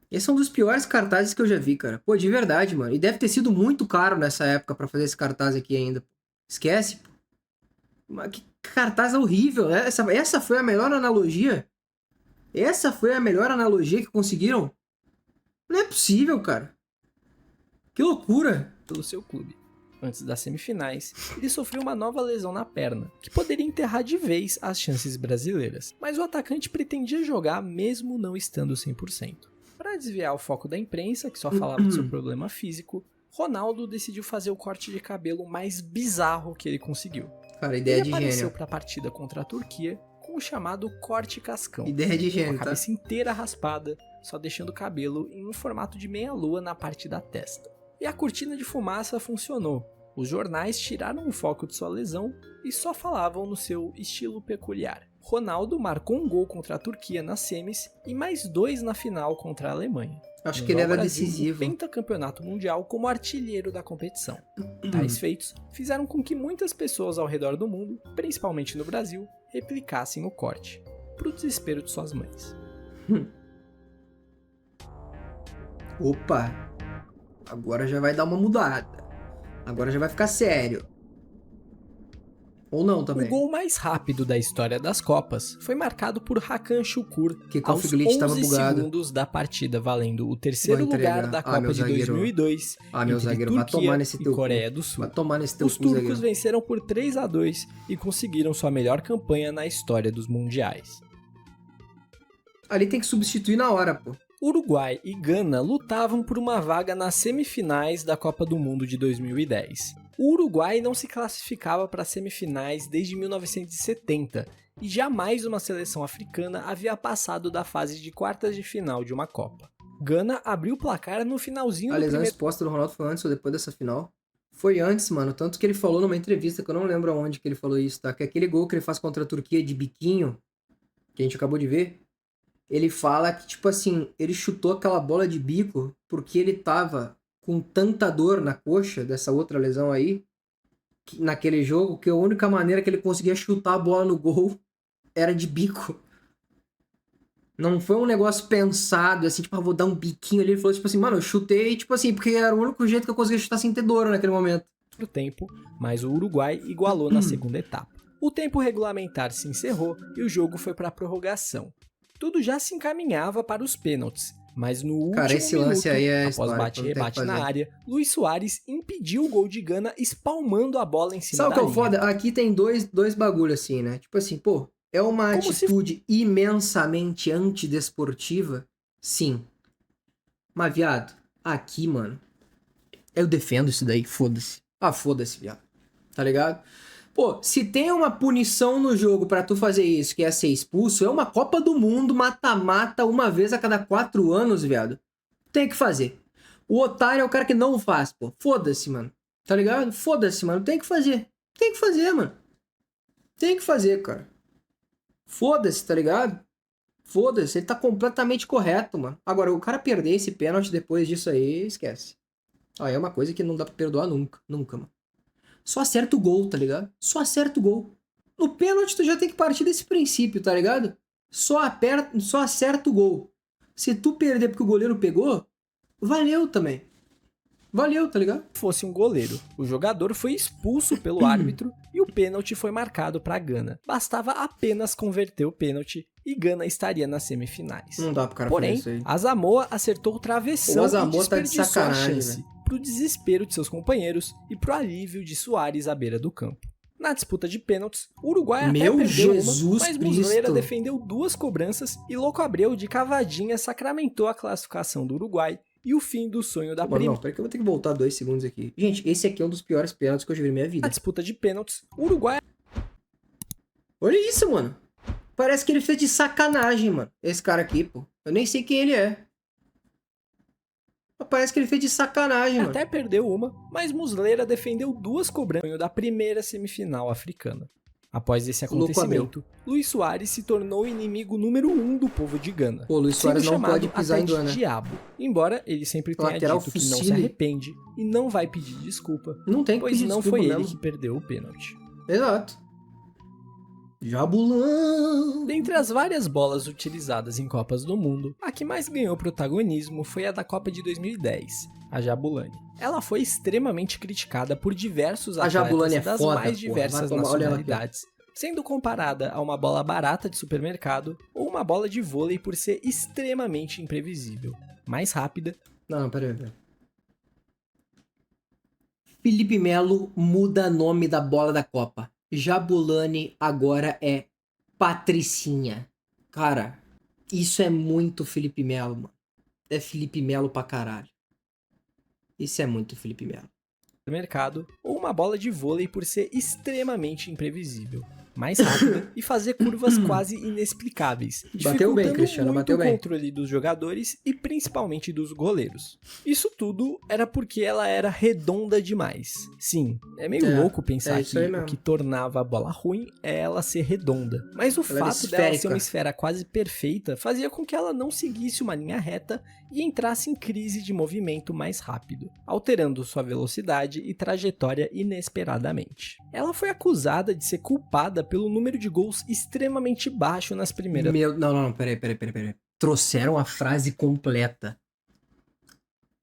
Esse é um dos piores cartazes que eu já vi, cara. Pô, de verdade, mano. E deve ter sido muito caro nessa época pra fazer esse cartaz aqui ainda. Esquece, pô. Mas que cartaz horrível. Essa foi a melhor analogia? Essa foi a melhor analogia que conseguiram? Não é possível, cara. Que loucura. Pelo seu clube. Antes das semifinais, ele sofreu uma nova lesão na perna, que poderia enterrar de vez as chances brasileiras. Mas o atacante pretendia jogar mesmo não estando 100%. Para desviar o foco da imprensa, que só falava do seu problema físico, Ronaldo decidiu fazer o corte de cabelo mais bizarro que ele conseguiu. Cara, ideia Ele de apareceu gênio. para a partida contra a Turquia com o chamado corte cascão. Ideia de Com gênio, a tá? cabeça inteira raspada, só deixando o cabelo em um formato de meia-lua na parte da testa. E a cortina de fumaça funcionou. Os jornais tiraram o foco de sua lesão e só falavam no seu estilo peculiar. Ronaldo marcou um gol contra a Turquia nas semis e mais 2 na final contra a Alemanha. Acho que Levou ele ao era Brasil decisivo. o pentacampeonato mundial como artilheiro da competição. Tais feitos fizeram com que muitas pessoas ao redor do mundo, principalmente no Brasil, replicassem o corte, pro desespero de suas mães. Opa. Agora já vai dar uma mudada. Agora já vai ficar sério. Ou não também. O gol mais rápido da história das Copas foi marcado por Hakan Şükür Que aos Config tava 11 bugado. segundos da partida, valendo o terceiro Vou entregar. lugar da Ah, Copa meu de zagueiro. 2002 Meu entre zagueiro, vai Turquia tomar nesse e teu cu. Coreia do Sul. Vai tomar nesse teu Os cu, turcos zagueiro. venceram por 3-2 e conseguiram sua melhor campanha na história dos mundiais. Ali tem que substituir na hora, pô. Uruguai e Gana lutavam por uma vaga nas semifinais da Copa do Mundo de 2010. O Uruguai não se classificava para as semifinais desde 1970 e jamais uma seleção africana havia passado da fase de quartas de final de uma Copa. Gana abriu o placar no finalzinho A do lesão primeiro exposta do Ronaldo foi antes ou depois dessa final? Foi antes, mano. Tanto que ele falou numa entrevista, que eu não lembro aonde que ele falou isso, tá? Que aquele gol que ele faz contra a Turquia de biquinho, que a gente acabou de ver, ele fala que, tipo assim, ele chutou aquela bola de bico porque ele tava com tanta dor na coxa dessa outra lesão aí, naquele jogo, que a única maneira que ele conseguia chutar a bola no gol era de bico. Não foi um negócio pensado, assim, tipo, vou dar um biquinho ali. Ele falou, tipo assim, mano, eu chutei, tipo assim, porque era o único jeito que eu conseguia chutar sem ter dor naquele momento. tempo, mas o Uruguai igualou na segunda etapa. O tempo regulamentar se encerrou e o jogo foi para a prorrogação. Tudo já se encaminhava para os pênaltis, mas no último Esse minuto, lance aí é após histórico, bate-rebate não tem o que na fazer. área, Luis Soares impediu o gol de Gana espalmando a bola em cima Sabe o da que é o linha. foda? Aqui tem dois bagulho assim, né? Tipo assim, pô, é uma Como se- atitude imensamente antidesportiva? Sim. Mas, viado, aqui, mano, eu defendo isso daí, foda-se. Ah, foda-se, viado. Tá ligado? Pô, se tem uma punição no jogo pra tu fazer isso, que é ser expulso, é uma Copa do Mundo mata-mata uma vez a cada 4 anos, viado. Tem que fazer. O otário é o cara que não faz, pô. Foda-se, mano. Tá ligado? Foda-se, mano. Tem que fazer. Tem que fazer, mano. Tem que fazer, cara. Foda-se, tá ligado? Foda-se. Ele tá completamente correto, mano. Agora, o cara perder esse pênalti depois disso aí, esquece. Aí é uma coisa que não dá pra perdoar nunca. Nunca, mano. Só acerta o gol, tá ligado? Só acerta o gol. No pênalti tu já tem que partir desse princípio, tá ligado? Só acerta o gol. Se tu perder porque o goleiro pegou, valeu também. Valeu, tá ligado? Fosse um goleiro. O jogador foi expulso pelo árbitro e o pênalti foi marcado para Gana. Bastava apenas converter o pênalti e Gana estaria nas semifinais. Não dá pro cara Porém, fazer isso aí. a Samoa acertou o travessão O e Samoa tá de desperdiçou sacanagem, a chance, pro desespero de seus companheiros e pro alívio de Suárez à beira do campo. Na disputa de pênaltis, o Uruguai até Meu perdeu Jesus uma, mas Muslera Cristo. defendeu 2 cobranças e Louco Abreu de cavadinha sacramentou a classificação do Uruguai e o fim do sonho da Mano, não, peraí que eu vou ter que voltar 2 segundos aqui. Gente, esse aqui é um dos piores pênaltis que eu já vi na minha vida. Na disputa de pênaltis, o Uruguai Olha isso, mano. Parece que ele fez de sacanagem, mano. Esse cara aqui, pô. Eu nem sei quem ele é. Mas parece que ele fez de sacanagem, mano. até perdeu uma, mas Muslera defendeu 2 cobranças da primeira semifinal africana. Após esse Louco acontecimento, Luis Suárez se tornou o inimigo número 1 do povo de Gana. Pô, Luis sendo Suárez não chamado pode pisar até em de Gana. diabo, embora ele sempre tenha Lateral dito que não se fucile. arrepende e não vai pedir desculpa, Não tem que pois pedir não desculpa foi mesmo. ele que perdeu o pênalti. Exato. Jabulão. Dentre as várias bolas utilizadas em Copas do Mundo, a que mais ganhou protagonismo foi a da Copa de 2010, a Jabulani. Ela foi extremamente criticada por diversos A atletas Jabulani é das foda, mais porra. diversas Vai tomar- olha ela aqui, ó. nacionalidades, sendo comparada a uma bola barata de supermercado ou uma bola de vôlei por ser extremamente imprevisível, mais rápida. Não, peraí. Felipe Melo muda nome da bola da Copa. Jabulani agora é Patricinha. Cara, isso é muito Felipe Melo, mano. É Felipe Melo pra caralho. Isso é muito Felipe Melo. Mercado, ou uma bola de vôlei por ser extremamente imprevisível, mais rápida e fazer curvas quase inexplicáveis, Bateu bem, dificultando Cristiano, muito bateu o bem. controle dos jogadores e principalmente dos goleiros. Isso tudo era porque ela era redonda demais. Sim, é meio louco pensar isso que aí o mesmo. que tornava a bola ruim é ela ser redonda, mas o Ela era fato dela ser esférica. uma esfera quase perfeita fazia com que ela não seguisse uma linha reta e entrasse em crise de movimento mais rápido, alterando sua velocidade e trajetória inesperadamente. Ela foi acusada de ser culpada pelo número de gols extremamente baixo nas primeiras Não, peraí. Trouxeram a frase completa.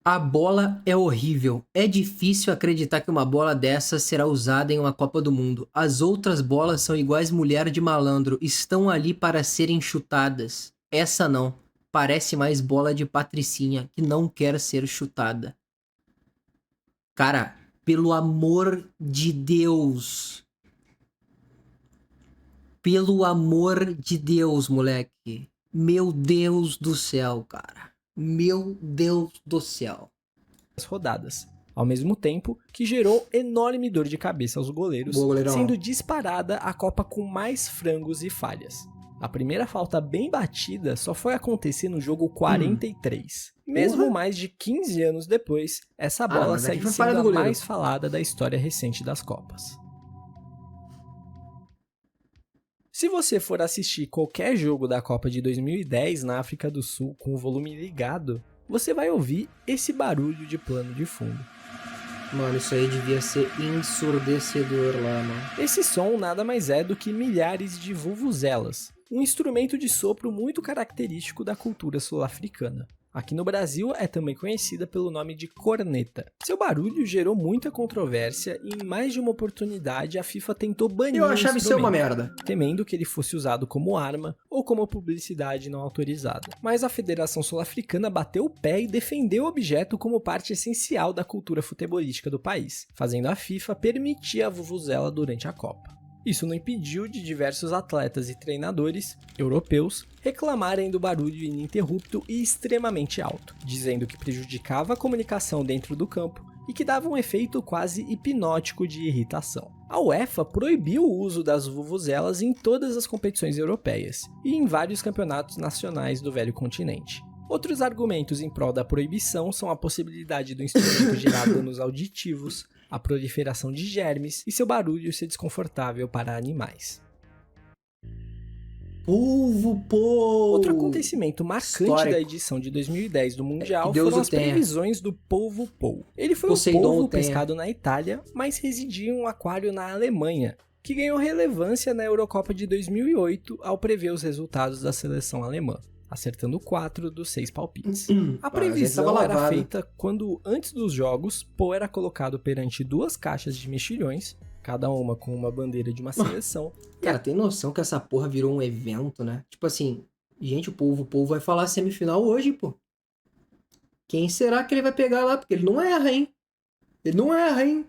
A bola é horrível. É difícil acreditar que uma bola dessa será usada em uma Copa do Mundo. As outras bolas são iguais mulher de malandro. Estão ali para serem chutadas. Essa não. Parece mais bola de patricinha, que não quer ser chutada. Cara, pelo amor de Deus. Pelo amor de Deus, moleque. Meu Deus do céu, cara. Meu Deus do céu. rodadas, ao mesmo tempo que gerou enorme dor de cabeça aos goleiros, Boa, goleirão. sendo disparada a Copa com mais frangos e falhas. A primeira falta bem batida só foi acontecer no jogo 43. Mesmo Porra. mais de 15 anos depois, essa bola mas aqui segue foi falha sendo do a goleiro. mais falada da história recente das Copas. Se você for assistir qualquer jogo da Copa de 2010 na África do Sul com o volume ligado, você vai ouvir esse barulho de plano de fundo. Mano, isso aí devia ser ensurdecedor lá, mano. Esse som nada mais é do que milhares de vuvuzelas, um instrumento de sopro muito característico da cultura sul-africana. Aqui no Brasil é também conhecida pelo nome de corneta. Seu barulho gerou muita controvérsia e em mais de uma oportunidade a FIFA tentou banir Eu o achava isso uma instrumento, merda. temendo que ele fosse usado como arma ou como publicidade não autorizada. Mas a Federação Sul-Africana bateu o pé e defendeu o objeto como parte essencial da cultura futebolística do país, fazendo a FIFA permitir a vuvuzela durante a Copa. Isso não impediu de diversos atletas e treinadores europeus reclamarem do barulho ininterrupto e extremamente alto, dizendo que prejudicava a comunicação dentro do campo e que dava um efeito quase hipnótico de irritação. A UEFA proibiu o uso das vuvuzelas em todas as competições europeias e em vários campeonatos nacionais do velho continente. Outros argumentos em prol da proibição são a possibilidade do instrumento gerar danos auditivos, a proliferação de germes e seu barulho ser desconfortável para animais. Pô! Outro acontecimento marcante Histórico. da edição de 2010 do Mundial Que Deus foram o as tenha. previsões do polvo Pou. Ele foi Poseidon um polvo o tenha. pescado na Itália, mas residia em um aquário na Alemanha, que ganhou relevância na Eurocopa de 2008 ao prever os resultados da seleção alemã, acertando 4 dos 6 palpites. A previsão era feita quando, antes dos jogos, Paul era colocado perante 2 caixas de mexilhões, cada uma com uma bandeira de uma seleção. Cara, tem noção que essa porra virou um evento, né? Tipo assim, gente, o povo vai falar semifinal hoje, pô. Quem será que ele vai pegar lá? Porque ele não erra, hein? Ele não erra, hein?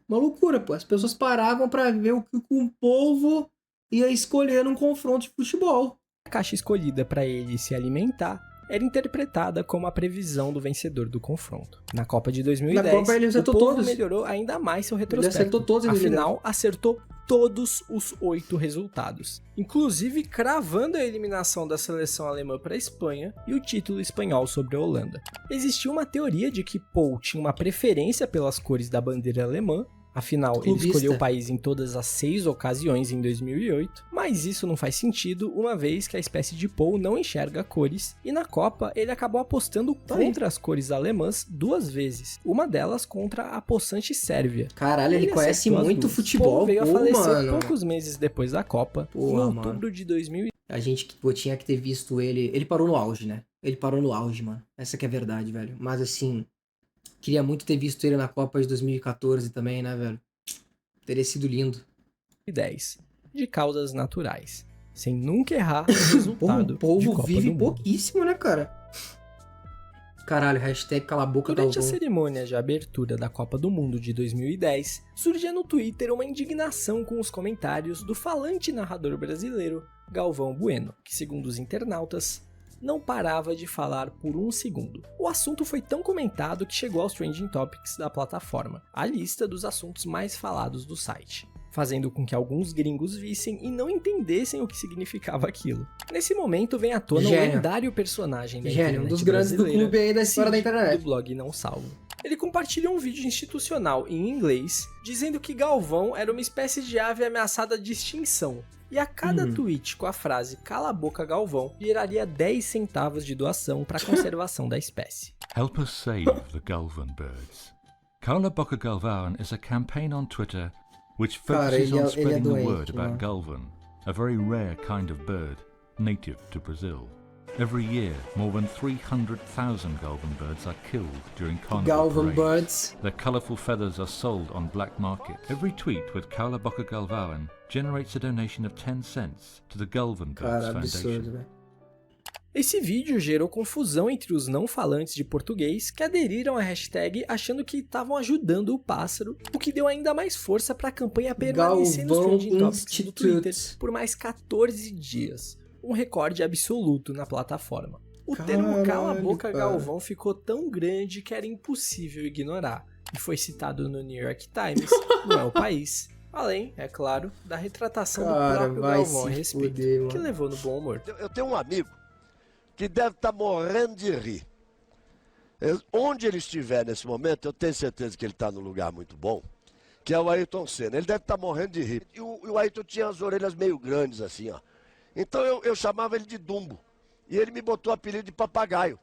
Uma loucura, pô. As pessoas paravam pra ver o que o povo ia escolher num confronto de futebol. A caixa escolhida para ele se alimentar era interpretada como a previsão do vencedor do confronto. Na Copa de 2010, Na Copa ele acertou o povo todos. melhorou ainda mais seu Ele retrospecto. acertou todos. Afinal, acertou todos os 8 resultados, inclusive cravando a eliminação da seleção alemã para a Espanha e o título espanhol sobre a Holanda. Existia uma teoria de que Paul tinha uma preferência pelas cores da bandeira alemã, afinal ele escolheu o país em todas as 6 ocasiões em 2008, mas isso não faz sentido uma vez que a espécie de Paul não enxerga cores, e na Copa ele acabou apostando contra as cores alemãs 2 vezes, uma delas contra a possante Sérvia. Caralho, ele conhece muito futebol, Paul veio a falecer mano. poucos meses depois da Copa, em outubro de 2000. A gente tinha que ter visto ele. Ele parou no auge, né? Ele parou no auge, mano. Essa que é a verdade, velho. Mas assim, queria muito ter visto ele na Copa de 2014 também, né, velho? Teria sido lindo. 2010, de causas naturais, sem nunca errar o resultado O povo de Copa vive do Mundo. pouquíssimo, né, cara? Caralho, hashtag cala a boca Durante a Galvão. cerimônia de abertura da Copa do Mundo de 2010, surgia no Twitter uma indignação com os comentários do falante narrador brasileiro Galvão Bueno, que, segundo os internautas, não parava de falar por um segundo. O assunto foi tão comentado que chegou aos Trending Topics da plataforma, a lista dos assuntos mais falados do site, fazendo com que alguns gringos vissem e não entendessem o que significava aquilo. Nesse momento vem à tona o lendário personagem da internet um dos grandes do clube aí da história da internet. do blog Não Salvo. Ele compartilhou um vídeo institucional em inglês, dizendo que Galvão era uma espécie de ave ameaçada de extinção, e a cada tweet com a frase "Cala a boca, Galvão" geraria 10 centavos de doação para a conservação da espécie. Help us save the Galvan birds. Cala Boca Galvan is a campaign on Twitter which focuses on spreading the word about Galvan, a very rare kind of bird native to Brazil. Every year, more than 300,000 Galvan birds are killed during carnival parades. Their colourful feathers are sold on black market. Every tweet with Cala Boca Galvan generates a donation of 10 cents to the Galvan Birds Foundation. Esse vídeo gerou confusão entre os não falantes de português que aderiram à hashtag achando que estavam ajudando o pássaro, o que deu ainda mais força para a campanha permanecer nos Trending Topics do Twitter por mais 14 dias. Um recorde absoluto na plataforma. O termo "Cala a Boca Galvão" ficou tão grande que era impossível ignorar, e foi citado no New York Times, no El País, além, é claro, da retratação do próprio Galvão a respeito, que levou no bom humor. Eu tenho um amigo que deve estar morrendo de rir. Onde ele estiver nesse momento, eu tenho certeza que ele está num lugar muito bom, que é o Ayrton Senna. Ele deve estar morrendo de rir. E o Ayrton tinha as orelhas meio grandes assim, ó. Então eu chamava ele de Dumbo. E ele me botou o apelido de papagaio.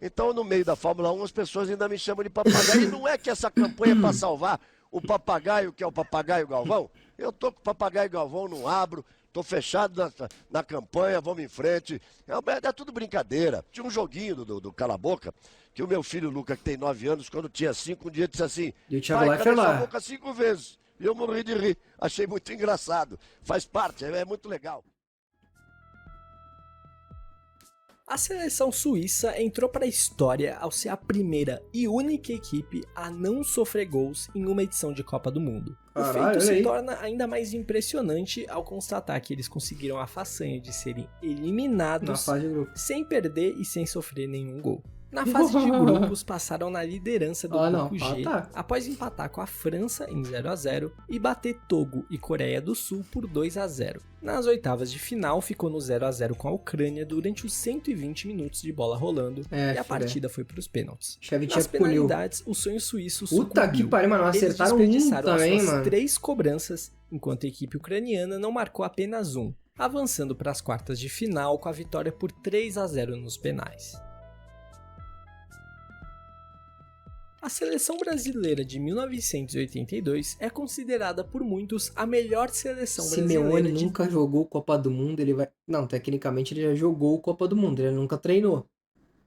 Então, no meio da Fórmula 1, as pessoas ainda me chamam de papagaio. E não é que essa campanha é para salvar o papagaio, que é o papagaio Galvão. Eu tô com o papagaio Galvão, não abro. Tô fechado na campanha, vamos em frente. É tudo brincadeira. Tinha um joguinho do Cala a Boca, que o meu filho Luca, que tem 9 anos, quando tinha 5, um dia disse assim: e o Thiago pai, Leifert cala a boca 5 vezes. E eu morri de rir. Achei muito engraçado. Faz parte, é muito legal. A seleção suíça entrou para a história ao ser a primeira e única equipe a não sofrer gols em uma edição de Copa do Mundo. O feito se torna ainda mais impressionante ao constatar que eles conseguiram a façanha de serem eliminados sem perder e sem sofrer nenhum gol. Na fase de grupos, passaram na liderança do grupo G, após empatar com a França em 0-0 e bater Togo e Coreia do Sul por 2-0. Nas oitavas de final, ficou no 0-0 com a Ucrânia durante os 120 minutos de bola rolando e a partida foi para os pênaltis. Nas penalidades, o sonho suíço sucumbiu. Puta que pariu, mano, acertaram também, as suas 3 cobranças, enquanto a equipe ucraniana não marcou apenas um, avançando para as quartas de final com a vitória por 3-0 nos penais. A seleção brasileira de 1982 é considerada por muitos a melhor seleção brasileira. Simeone nunca jogou Copa do Mundo, ele vai... Não, tecnicamente ele já jogou Copa do Mundo, ele nunca treinou.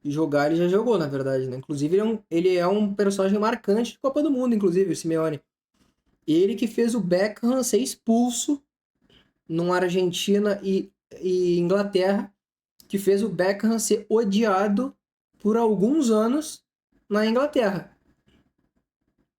E jogar ele já jogou, na verdade, né? Inclusive ele é um personagem marcante de Copa do Mundo, inclusive, o Simeone. Ele que fez o Beckham ser expulso numa Argentina e Inglaterra, que fez o Beckham ser odiado por alguns anos na Inglaterra.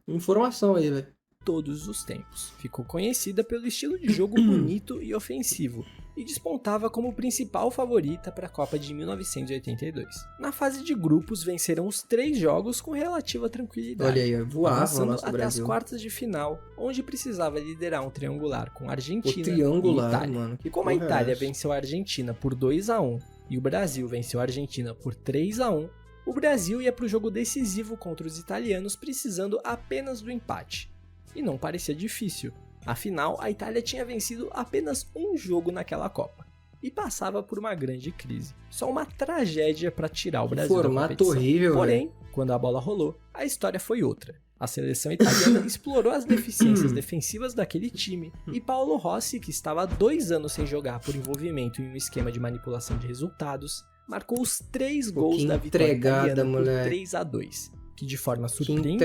Informação aí, velho. Todos os tempos. Ficou conhecida pelo estilo de jogo bonito e ofensivo e despontava como principal favorita para a Copa de 1982. Na fase de grupos venceram os 3 jogos com relativa tranquilidade. Olha aí, voava o nosso até Brasil. as quartas de final, onde precisava liderar um triangular com a Argentina e Itália. Mano, que como a porra é Itália essa? venceu a Argentina por 2-1 e o Brasil venceu a Argentina por 3-1, o Brasil ia para o jogo decisivo contra os italianos precisando apenas do empate. E não parecia difícil. Afinal, a Itália tinha vencido apenas um jogo naquela Copa e passava por uma grande crise. Só uma tragédia para tirar o Brasil da Formato competição. horrível, Porém, quando a bola rolou, a história foi outra. A seleção italiana explorou as deficiências defensivas daquele time e Paolo Rossi, que estava há 2 anos sem jogar por envolvimento em um esquema de manipulação de resultados, marcou os 3 gols da vitória italiana por 3-2, que de forma surpreendente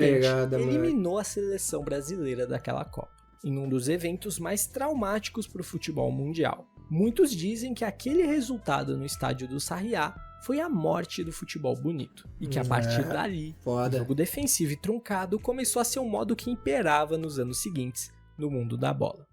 eliminou a seleção brasileira daquela Copa, em um dos eventos mais traumáticos para o futebol mundial. Muitos dizem que aquele resultado no estádio do Sarriá foi a morte do futebol bonito, e que a partir dali, o jogo defensivo e truncado começou a ser um modo que imperava nos anos seguintes no mundo da bola.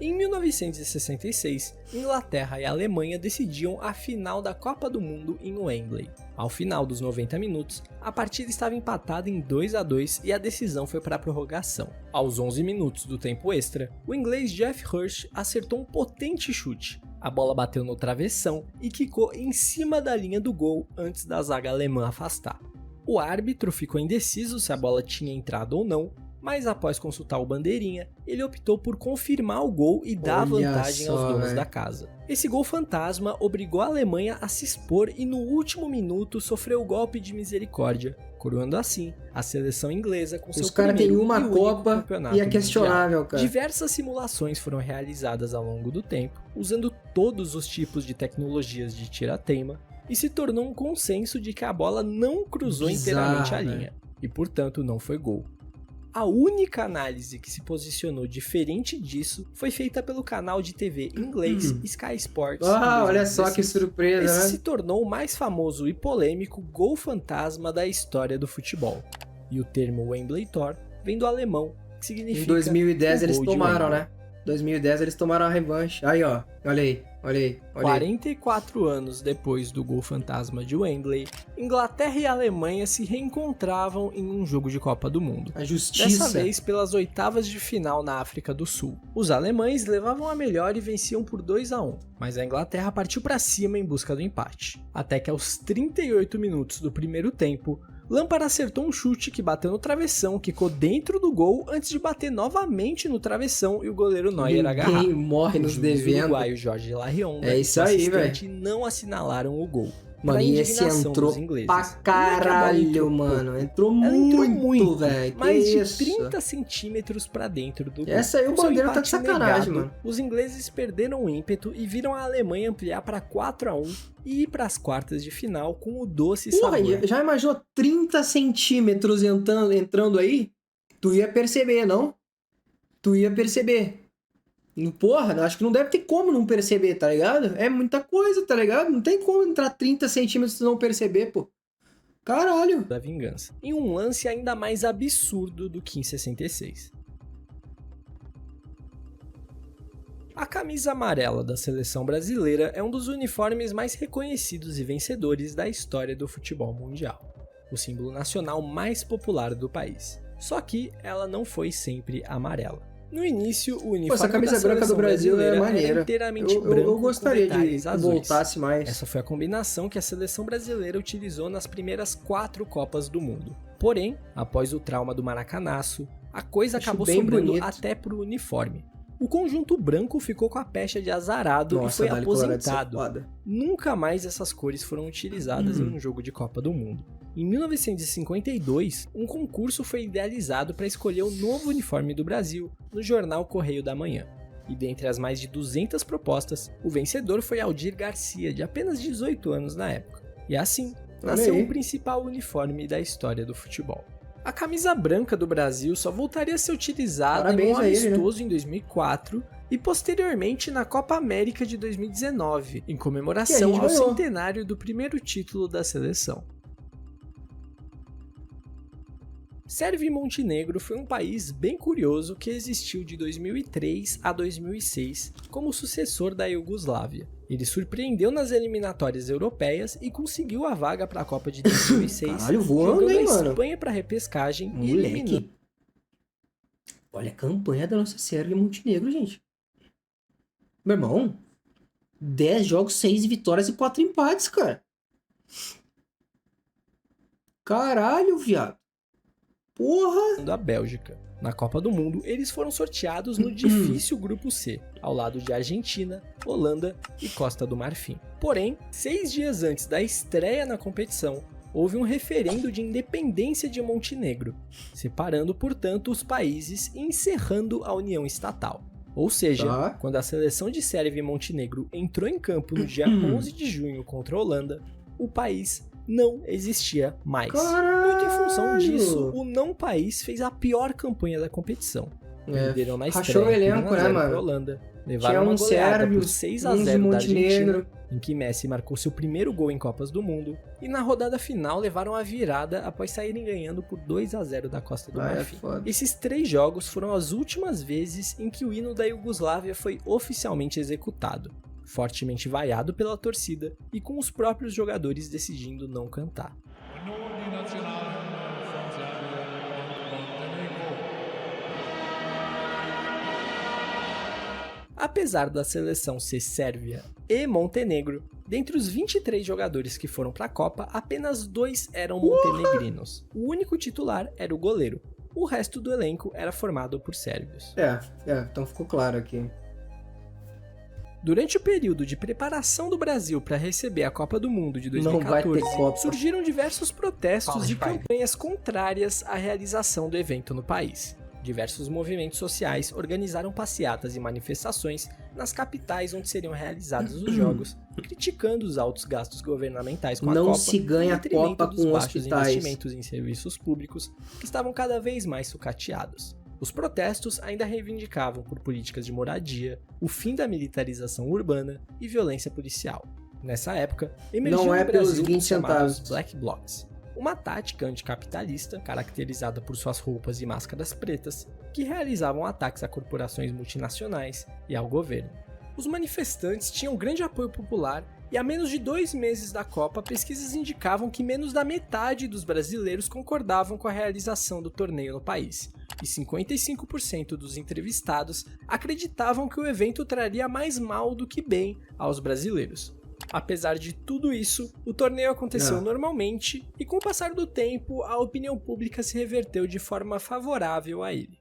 Em 1966, Inglaterra e Alemanha decidiam a final da Copa do Mundo em Wembley. Ao final dos 90 minutos, a partida estava empatada em 2-2 e a decisão foi para a prorrogação. Aos 11 minutos do tempo extra, o inglês Geoff Hurst acertou um potente chute. A bola bateu no travessão e quicou em cima da linha do gol antes da zaga alemã afastar. O árbitro ficou indeciso se a bola tinha entrado ou não, mas após consultar o bandeirinha, ele optou por confirmar o gol e dar vantagem aos donos da casa. Esse gol fantasma obrigou a Alemanha a se expor e no último minuto sofreu o golpe de misericórdia, coroando assim a seleção inglesa com seu primeiro e único campeonato e é questionável, cara. Diversas simulações foram realizadas ao longo do tempo, usando todos os tipos de tecnologias de tira-teima, e se tornou um consenso de que a bola não cruzou inteiramente a linha, e portanto não foi gol. A única análise que se posicionou diferente disso foi feita pelo canal de TV inglês Sky Sports. Olha só que surpresa, Esse né? se tornou o mais famoso e polêmico gol fantasma da história do futebol. E o termo Wembley Tor vem do alemão, que significa... Em 2010 eles tomaram, né? 2010 eles tomaram a revanche. Aí, ó. Olha aí. 44 anos depois do gol fantasma de Wembley, Inglaterra e Alemanha se reencontravam em um jogo de Copa do Mundo. A justiça. Dessa vez pelas oitavas de final na África do Sul. Os alemães levavam a melhor e venciam por 2-1, mas a Inglaterra partiu para cima em busca do empate. Até que aos 38 minutos do primeiro tempo, Lampard acertou um chute que bateu no travessão, quicou dentro do gol antes de bater novamente no travessão e o goleiro Neuer agarrar. Ninguém morre nos devendo. O uruguaio Jorge Larionda é isso aí, velho. Não assinalaram o gol. Mano, e esse entrou pra caralho, mano. Entrou muito, velho. Mais de 30 centímetros pra dentro do gol. Essa aí o Bandeira tá de sacanagem, mano. Os ingleses perderam o ímpeto e viram a Alemanha ampliar pra 4-1 e ir pras quartas de final com o doce sabor. Já imaginou 30 centímetros entrando aí? Tu ia perceber, não? Tu ia perceber. Porra, acho que não deve ter como não perceber, tá ligado? É muita coisa, tá ligado? Não tem como entrar 30 centímetros e não perceber, pô. Caralho. Da vingança. Em um lance ainda mais absurdo do que em 66. A camisa amarela da seleção brasileira é um dos uniformes mais reconhecidos e vencedores da história do futebol mundial. O símbolo nacional mais popular do país. Só que ela não foi sempre amarela. No início, o uniforme essa camisa branca do Brasil é maneira. Era inteiramente branco. Eu gostaria de que voltasse mais. Essa foi a combinação que a seleção brasileira utilizou nas primeiras 4 Copas do Mundo. Porém, após o trauma do Maracanaço, a coisa acabou sobrando até pro uniforme. O conjunto branco ficou com a pecha de azarado e foi aposentado. Nunca mais essas cores foram utilizadas em um jogo de Copa do Mundo. Em 1952, um concurso foi idealizado para escolher o novo uniforme do Brasil no jornal Correio da Manhã. E dentre as mais de 200 propostas, o vencedor foi Aldir Garcia, de apenas 18 anos na época. E assim, nasceu o principal uniforme da história do futebol. A camisa branca do Brasil só voltaria a ser utilizada em um amistoso em 2004 e posteriormente na Copa América de 2019, em comemoração ao centenário do primeiro título da seleção. Sérvia e Montenegro foi um país bem curioso que existiu de 2003 a 2006 como sucessor da Iugoslávia. Ele surpreendeu nas eliminatórias europeias e conseguiu a vaga para a Copa de 2006, jogando a Espanha para repescagem e eliminando. Olha a campanha da nossa Sérvia e Montenegro, gente. Meu irmão, 10 jogos, 6 vitórias e 4 empates, cara. Caralho, viado. Porra! Da Bélgica. Na Copa do Mundo, eles foram sorteados no difícil Grupo C, ao lado de Argentina, Holanda e Costa do Marfim. Porém, 6 dias antes da estreia na competição, houve um referendo de independência de Montenegro, separando, portanto, os países e encerrando a união estatal. Ou seja, quando a seleção de Sérvia e Montenegro entrou em campo no dia 11 de junho contra a Holanda, o país não existia mais. Caralho. Muito em função disso, o não-país fez a pior campanha da competição. Perderam na estreia, rachou o elenco, né, mano? Holanda. Levaram uma goleada por 6-0 da Argentina, em que Messi marcou seu primeiro gol em Copas do Mundo, e na rodada final levaram a virada após saírem ganhando por 2-0 da Costa do Marfim. Esses 3 jogos foram as últimas vezes em que o hino da Iugoslávia foi oficialmente executado, fortemente vaiado pela torcida e com os próprios jogadores decidindo não cantar. Apesar da seleção ser Sérvia e Montenegro, dentre os 23 jogadores que foram para a Copa, apenas 2 eram montenegrinos. O único titular era o goleiro. O resto do elenco era formado por sérvios. Então ficou claro aqui. Durante o período de preparação do Brasil para receber a Copa do Mundo de 2014, surgiram diversos protestos e campanhas contrárias à realização do evento no país. Diversos movimentos sociais organizaram passeatas e manifestações nas capitais onde seriam realizados os jogos, criticando os altos gastos governamentais com a Copa. Não se ganha a Copa com baixos hospitais. Investimentos em serviços públicos que estavam cada vez mais sucateados. Os protestos ainda reivindicavam por políticas de moradia, o fim da militarização urbana e violência policial. Nessa época, emergiu no Brasil os chamados Black Blocs, uma tática anticapitalista caracterizada por suas roupas e máscaras pretas que realizavam ataques a corporações multinacionais e ao governo. Os manifestantes tinham grande apoio popular e a menos de 2 meses da Copa, pesquisas indicavam que menos da metade dos brasileiros concordavam com a realização do torneio no país, e 55% dos entrevistados acreditavam que o evento traria mais mal do que bem aos brasileiros. Apesar de tudo isso, o torneio aconteceu normalmente e com o passar do tempo, a opinião pública se reverteu de forma favorável a ele.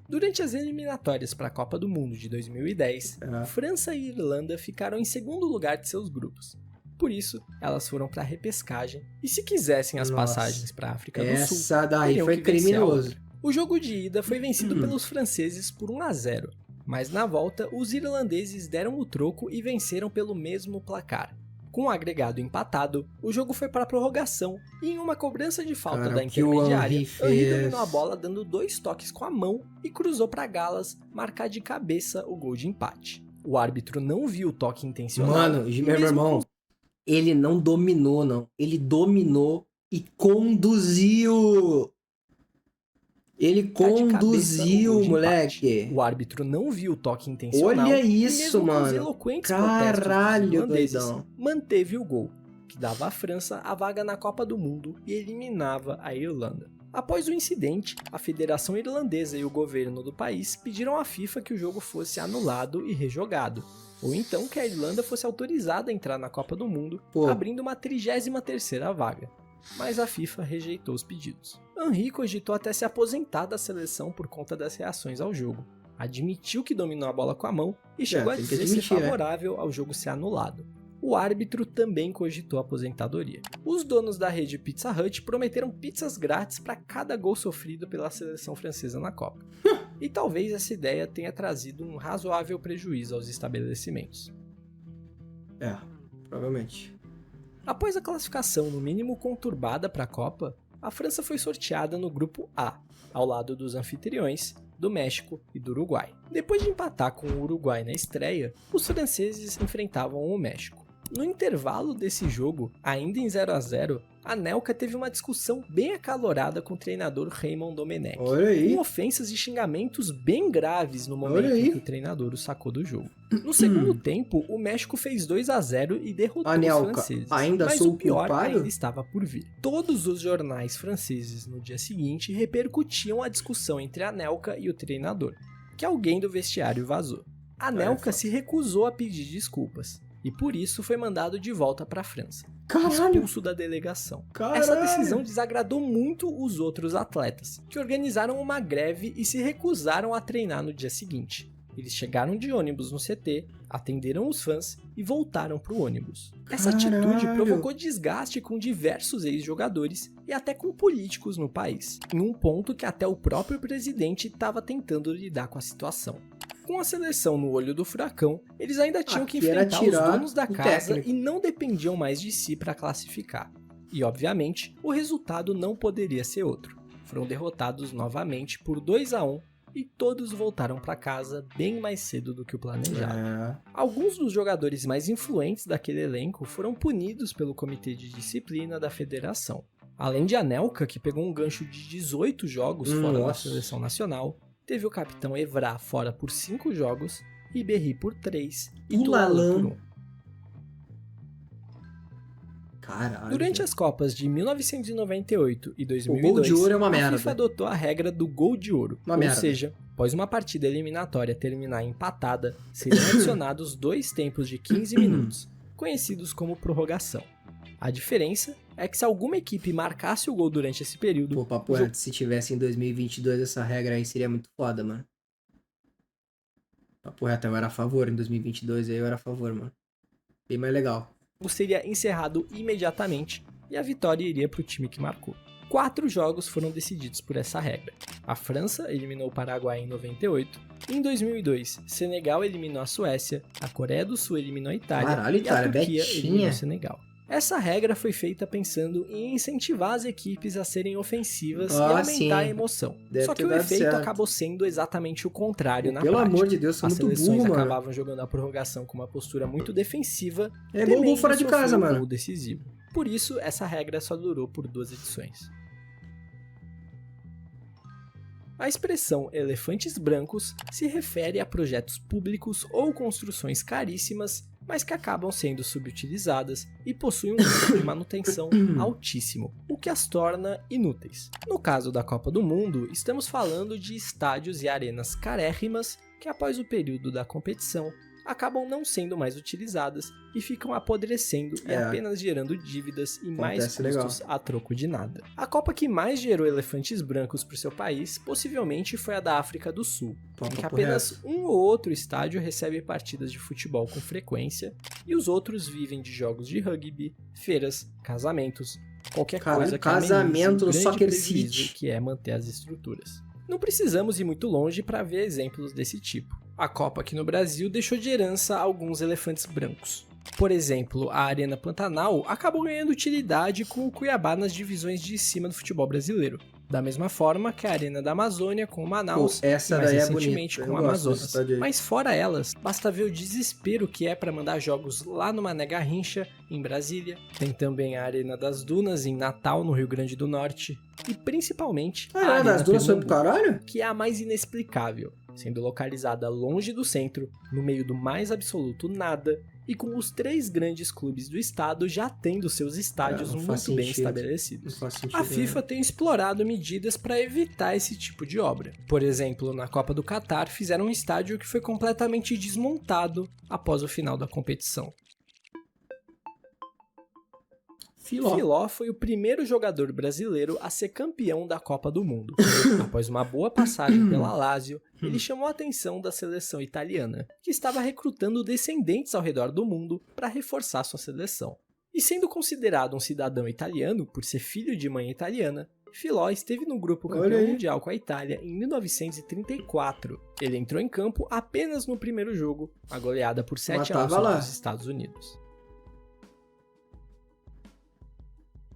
Durante as eliminatórias para a Copa do Mundo de 2010, França e Irlanda ficaram em segundo lugar de seus grupos. Por isso, elas foram para a repescagem e se quisessem as passagens para a África do Sul, essa daí foi criminoso. O jogo de ida foi vencido pelos franceses por 1-0. Mas na volta, os irlandeses deram o troco e venceram pelo mesmo placar. Com o agregado empatado, o jogo foi para a prorrogação e em uma cobrança de falta da intermediária, Henry dominou a bola dando 2 toques com a mão e cruzou para Gallas marcar de cabeça o gol de empate. O árbitro não viu o toque intencional. Mano, meu irmão, ele não dominou, não. Ele dominou e conduziu. Ele conduziu, moleque. O árbitro não viu o toque intencional. Olha isso, e mesmo mano. Com os eloquentes caralho, doidão. Manteve o gol, que dava à França a vaga na Copa do Mundo e eliminava a Irlanda. Após o incidente, a Federação Irlandesa e o governo do país pediram à FIFA que o jogo fosse anulado e rejogado, ou então que a Irlanda fosse autorizada a entrar na Copa do Mundo, abrindo uma 33ª vaga. mas a FIFA rejeitou os pedidos. Henry cogitou até se aposentar da seleção por conta das reações ao jogo. Admitiu que dominou a bola com a mão e chegou a dizer ser favorável ao jogo ser anulado. O árbitro também cogitou a aposentadoria. Os donos da rede Pizza Hut prometeram pizzas grátis para cada gol sofrido pela seleção francesa na Copa. E talvez essa ideia tenha trazido um razoável prejuízo aos estabelecimentos. Provavelmente. Após a classificação no mínimo conturbada para a Copa, a França foi sorteada no grupo A, ao lado dos anfitriões, do México e do Uruguai. Depois de empatar com o Uruguai na estreia, os franceses enfrentavam o México. No intervalo desse jogo, ainda em 0-0, a Anelka teve uma discussão bem acalorada com o treinador Raymond Domenech, com ofensas e xingamentos bem graves no momento em que o treinador o sacou do jogo. No segundo tempo, o México fez 2-0 e derrotou os franceses, mas o pior ainda estava por vir. Todos os jornais franceses no dia seguinte repercutiam a discussão entre a Anelka e o treinador, que alguém do vestiário vazou. A Anelka se recusou a pedir desculpas, e por isso foi mandado de volta para a França, expulso da delegação. Essa decisão desagradou muito os outros atletas, que organizaram uma greve e se recusaram a treinar no dia seguinte. Eles chegaram de ônibus no CT, atenderam os fãs e voltaram para o ônibus. Essa atitude provocou desgaste com diversos ex-jogadores e até com políticos no país, em um ponto que até o próprio presidente estava tentando lidar com a situação. Com a seleção no olho do furacão, eles ainda tinham que enfrentar os donos da casa e não dependiam mais de si para classificar. E, obviamente, o resultado não poderia ser outro. Foram derrotados novamente por 2-1 e todos voltaram para casa bem mais cedo do que o planejado. Alguns dos jogadores mais influentes daquele elenco foram punidos pelo comitê de disciplina da federação. Além de Anelka, que pegou um gancho de 18 jogos fora da seleção nacional, teve o capitão Evra fora por 5 jogos, Ribéry por 3 e Toulon por 1. Caralho. Durante as Copas de 1998 e 2002, o gol de ouro é uma merda. A FIFA adotou a regra do gol de ouro, seja, após uma partida eliminatória terminar empatada, seriam adicionados 2 tempos de 15 minutos, conhecidos como prorrogação. A diferença é que se alguma equipe marcasse o gol durante esse período... Pô, papo reto, se tivesse em 2022 essa regra aí seria muito foda, mano. Papo reto, eu era a favor, em 2022 aí eu era a favor, mano. Bem mais legal. Seria encerrado imediatamente e a vitória iria pro time que marcou. 4 jogos foram decididos por essa regra. A França eliminou o Paraguai em 98, em 2002, Senegal eliminou a Suécia, a Coreia do Sul eliminou a Itália e a Turquia eliminou o Senegal. Essa regra foi feita pensando em incentivar as equipes a serem ofensivas e aumentar a emoção. Só que o efeito acabou sendo exatamente o contrário na prática. Pelo amor de Deus, são muito burro, mano. As seleções acabavam jogando a prorrogação com uma postura muito defensiva, é gol fora de casa, mano. Gol decisivo. Por isso, essa regra só durou por 2 edições. A expressão elefantes brancos se refere a projetos públicos ou construções caríssimas, mas que acabam sendo subutilizadas e possuem um custo de manutenção altíssimo, o que as torna inúteis. No caso da Copa do Mundo, estamos falando de estádios e arenas carérrimas que após o período da competição acabam não sendo mais utilizadas e ficam apodrecendo e apenas gerando dívidas e mais custos a troco de nada. A Copa que mais gerou elefantes brancos para o seu país possivelmente foi a da África do Sul, em que apenas um ou outro estádio recebe partidas de futebol com frequência e os outros vivem de jogos de rugby, feiras, casamentos, qualquer coisa que amenize o grande prejuízo que é manter as estruturas. Não precisamos ir muito longe para ver exemplos desse tipo. A Copa aqui no Brasil deixou de herança alguns elefantes brancos. Por exemplo, a Arena Pantanal acabou ganhando utilidade com o Cuiabá nas divisões de cima do futebol brasileiro. Da mesma forma que a Arena da Amazônia com o Manaus e mais recentemente com o Amazonas. Mas fora elas, basta ver o desespero que é para mandar jogos lá no Mané Garrincha, em Brasília. Tem também a Arena das Dunas, em Natal, no Rio Grande do Norte. E principalmente a Arena das Dunas foi pro caralho? Que é a mais inexplicável, sendo localizada longe do centro, no meio do mais absoluto nada, e com os 3 grandes clubes do estado já tendo seus estádios muito bem estabelecidos. A FIFA tem explorado medidas para evitar esse tipo de obra. Por exemplo, na Copa do Catar fizeram um estádio que foi completamente desmontado após o final da competição. Filó foi o primeiro jogador brasileiro a ser campeão da Copa do Mundo. Após uma boa passagem pela Lazio, ele chamou a atenção da seleção italiana, que estava recrutando descendentes ao redor do mundo para reforçar sua seleção. E sendo considerado um cidadão italiano por ser filho de mãe italiana, Filó esteve no grupo campeão mundial com a Itália em 1934. Ele entrou em campo apenas no primeiro jogo, a goleada por 7-1 sobre os Estados Unidos.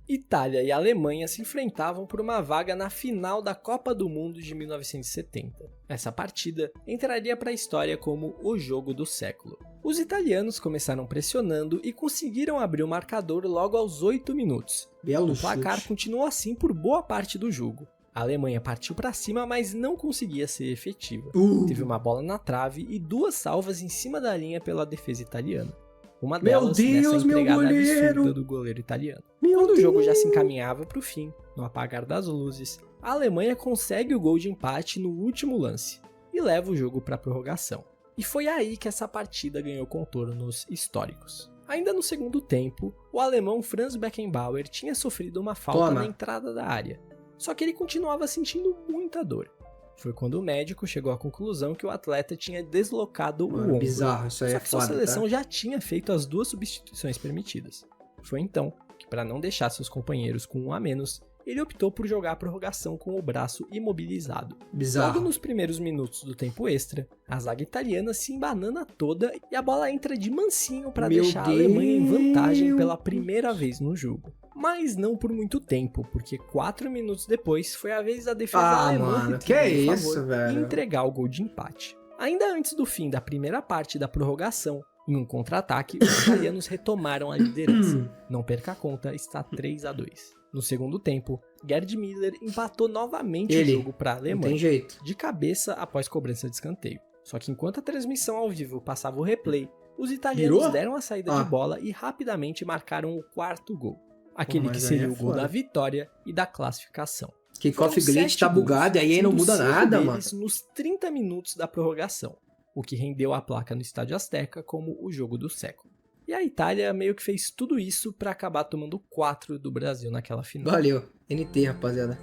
Itália e Alemanha se enfrentavam por uma vaga na final da Copa do Mundo de 1970. Essa partida entraria para a história como o jogo do século. Os italianos começaram pressionando e conseguiram abrir o marcador logo aos 8 minutos. O placar continuou assim por boa parte do jogo. A Alemanha partiu para cima, mas não conseguia ser efetiva. Teve uma bola na trave e 2 salvas em cima da linha pela defesa italiana. Uma delas nessa empregada absurda do goleiro italiano. Quando o jogo já se encaminhava para o fim, no apagar das luzes, a Alemanha consegue o gol de empate no último lance e leva o jogo para a prorrogação. E foi aí que essa partida ganhou contornos históricos. Ainda no segundo tempo, o alemão Franz Beckenbauer tinha sofrido uma falta na entrada da área, só que ele continuava sentindo muita dor. Foi quando o médico chegou à conclusão que o atleta tinha deslocado o ombro. Bizarro, isso aí só que sua seleção já tinha feito as 2 substituições permitidas. Foi então que, para não deixar seus companheiros com 1 a menos, ele optou por jogar a prorrogação com o braço imobilizado. Bizarro. Logo nos primeiros minutos do tempo extra, a zaga italiana se embanana toda e a bola entra de mansinho para deixar a Alemanha em vantagem pela primeira vez no jogo. Mas não por muito tempo, porque 4 minutos depois foi a vez da defesa alemã retribuir o favor e entregar o gol de empate. Ainda antes do fim da primeira parte da prorrogação, em um contra-ataque, os italianos retomaram a liderança. Não perca a conta, está 3-2. No segundo tempo, Gerd Müller empatou novamente o jogo para a Alemanha, de cabeça após cobrança de escanteio. Só que enquanto a transmissão ao vivo passava o replay, os italianos deram a saída de bola e rapidamente marcaram o 4º gol. Aquele que seria o gol da vitória e da classificação. Kickoff glitch tá bugado e aí não muda nada, mano. Nos 30 minutos da prorrogação, o que rendeu a placa no Estádio Azteca como o jogo do século. E a Itália meio que fez tudo isso pra acabar tomando 4 do Brasil naquela final. Valeu, NT, rapaziada.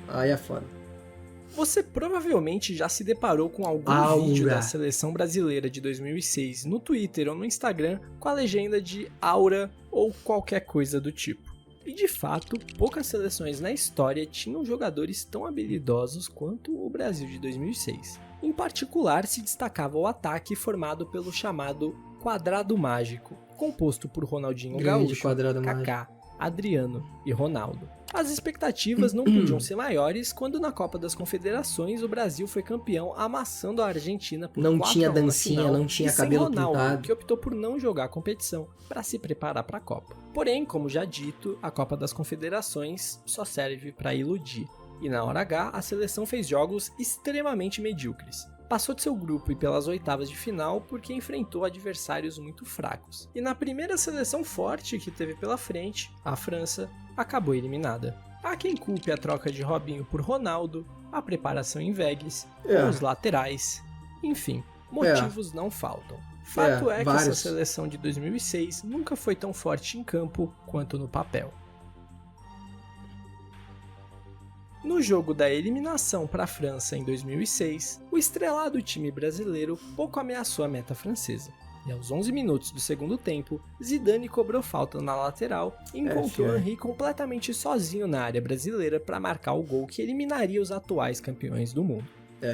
Aí é foda. Você provavelmente já se deparou com algum vídeo da seleção brasileira de 2006 no Twitter ou no Instagram com a legenda de Aura ou qualquer coisa do tipo. E de fato, poucas seleções na história tinham jogadores tão habilidosos quanto o Brasil de 2006. Em particular, se destacava o ataque formado pelo chamado Quadrado Mágico, composto por Ronaldinho Gaúcho, Kaká, Adriano e Ronaldo. As expectativas não podiam ser maiores quando na Copa das Confederações o Brasil foi campeão amassando a Argentina por 4-1 Não tinha dancinha, não tinha cabelo Ronaldo, pintado. que optou por não jogar a competição para se preparar para a Copa. Porém, como já dito, a Copa das Confederações só serve para iludir. E na hora H, a seleção fez jogos extremamente medíocres. Passou de seu grupo e pelas oitavas de final porque enfrentou adversários muito fracos. E na primeira seleção forte que teve pela frente, a França, acabou eliminada. Há quem culpe a troca de Robinho por Ronaldo, a preparação em Vegas, os laterais, enfim, motivos não faltam. Fato é que essa seleção de 2006 nunca foi tão forte em campo quanto no papel. No jogo da eliminação para a França em 2006, o estrelado time brasileiro pouco ameaçou a meta francesa. E aos 11 minutos do segundo tempo, Zidane cobrou falta na lateral e encontrou Henry completamente sozinho na área brasileira para marcar o gol que eliminaria os atuais campeões do mundo.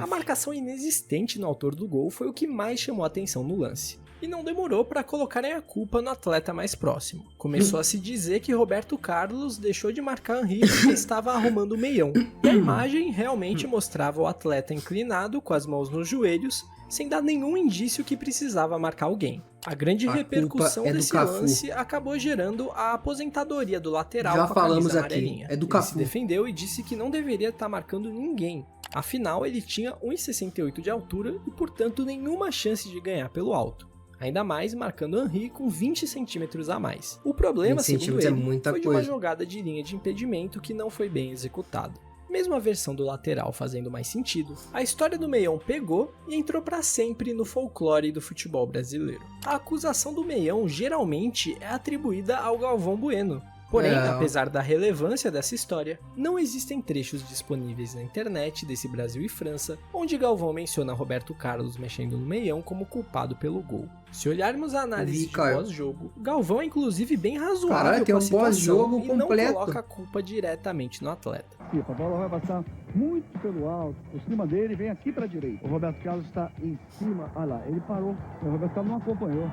A marcação inexistente no autor do gol foi o que mais chamou a atenção no lance. E não demorou para colocarem a culpa no atleta mais próximo. Começou a se dizer que Roberto Carlos deixou de marcar Henry porque estava arrumando o meião. E a imagem realmente mostrava o atleta inclinado com as mãos nos joelhos, sem dar nenhum indício que precisava marcar alguém. A grande repercussão desse lance acabou gerando a aposentadoria do lateral já com a falamos camisa aqui. amarelinha. É do Ele Cafu. se defendeu e disse que não deveria estar marcando ninguém. Afinal, ele tinha 1,68 de altura e, portanto, nenhuma chance de ganhar pelo alto. Ainda mais marcando Henry com 20 centímetros a mais. O problema, segundo ele, foi de uma jogada de linha de impedimento que não foi bem executada. Mesmo a versão do lateral fazendo mais sentido, a história do meião pegou e entrou para sempre no folclore do futebol brasileiro. A acusação do meião geralmente é atribuída ao Galvão Bueno, Porém, apesar da relevância dessa história, não existem trechos disponíveis na internet desse Brasil e França, onde Galvão menciona Roberto Carlos mexendo no meião como culpado pelo gol. Se olharmos a análise de pós-jogo, Galvão é inclusive bem razoável com a situação e não coloca a culpa diretamente no atleta. A bola vai passar muito pelo alto, por cima dele, vem aqui para a direita. O Roberto Carlos está em cima, olha lá, ele parou, o Roberto Carlos não acompanhou.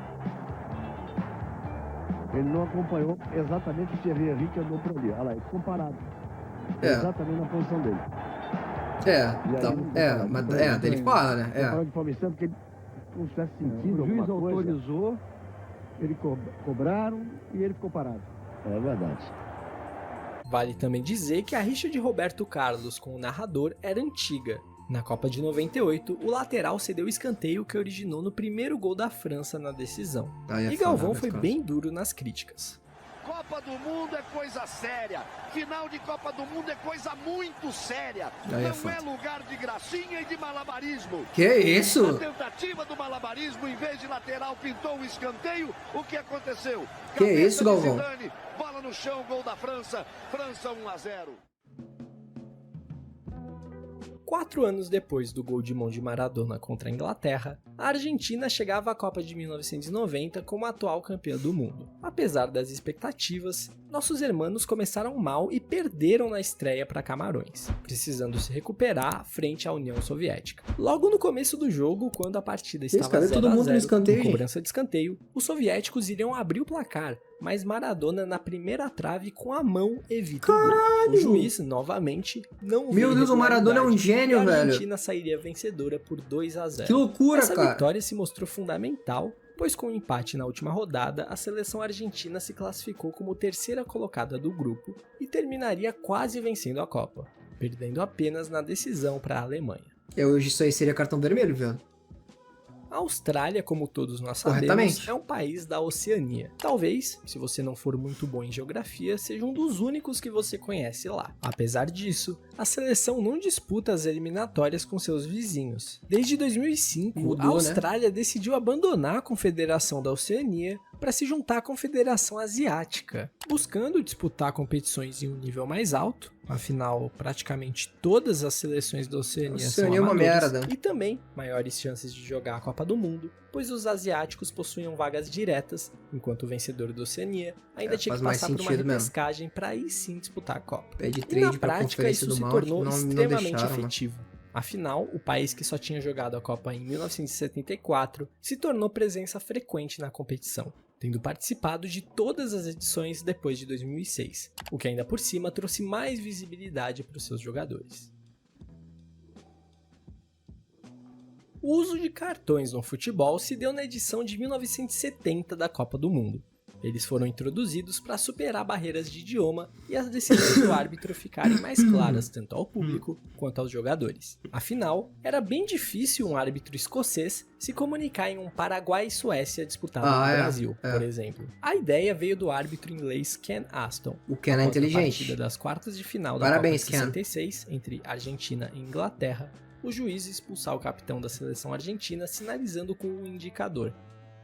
Ele não acompanhou exatamente o Thierry Henry que andou por ali. Olha lá, ele ficou parado. Exatamente na posição dele. Mas ele fala, né? Parou de forma porque ele não tivesse sentido. O juiz autorizou, ele cobraram e ele ficou parado. É verdade. Vale também dizer que a rixa de Roberto Carlos com o narrador era antiga. Na Copa de 98, o lateral cedeu o escanteio que originou no primeiro gol da França na decisão. E Galvão foi bem duro nas críticas. Copa do Mundo é coisa séria. Final de Copa do Mundo é coisa muito séria. Não é lugar de gracinha e de malabarismo. Que isso? Na tentativa do malabarismo, em vez de lateral, pintou o escanteio. O que aconteceu? Que isso, Galvão? Zidane, bola no chão, gol da França. França 1-0. 4 anos depois do gol de mão de Maradona contra a Inglaterra, a Argentina chegava à Copa de 1990 como a atual campeã do mundo. Apesar das expectativas, nossos hermanos começaram mal e perderam na estreia para Camarões, precisando se recuperar frente à União Soviética. Logo no começo do jogo, quando a partida estava 0-0 com cobrança de escanteio, os soviéticos iriam abrir o placar, mas Maradona na primeira trave com a mão evita o gol. O juiz, novamente, não viu. Meu Deus, o Maradona é um gênio, velho. A Argentina sairia vencedora por 2-0. Que loucura, Essa cara. Essa vitória se mostrou fundamental, pois com o empate na última rodada, a seleção argentina se classificou como terceira colocada do grupo e terminaria quase vencendo a Copa, perdendo apenas na decisão para a Alemanha. Hoje isso aí seria cartão vermelho, velho. A Austrália, como todos nós sabemos, é um país da Oceania. Talvez, se você não for muito bom em geografia, seja um dos únicos que você conhece lá. Apesar disso, a seleção não disputa as eliminatórias com seus vizinhos. Desde 2005, a Austrália decidiu abandonar a Confederação da Oceania para se juntar à Confederação Asiática, buscando disputar competições em um nível mais alto. Afinal, praticamente todas as seleções da Oceania são amadoras, e também maiores chances de jogar a Copa do Mundo, pois os asiáticos possuíam vagas diretas, enquanto o vencedor da Oceania ainda tinha que passar por uma repescagem para aí sim disputar a Copa. E na prática isso se tornou extremamente efetivo. Afinal, o país que só tinha jogado a Copa em 1974 se tornou presença frequente na competição, tendo participado de todas as edições depois de 2006, o que ainda por cima trouxe mais visibilidade para os seus jogadores. O uso de cartões no futebol se deu na edição de 1970 da Copa do Mundo. Eles foram introduzidos para superar barreiras de idioma e as decisões do árbitro ficarem mais claras tanto ao público quanto aos jogadores. Afinal, era bem difícil um árbitro escocês se comunicar em um Paraguai e Suécia disputado no Brasil, por exemplo. A ideia veio do árbitro inglês Ken Aston. O Ken é inteligente. Na partida das quartas de final da Copa de 66, entre Argentina e Inglaterra, o juiz expulsar o capitão da seleção argentina sinalizando com um indicador.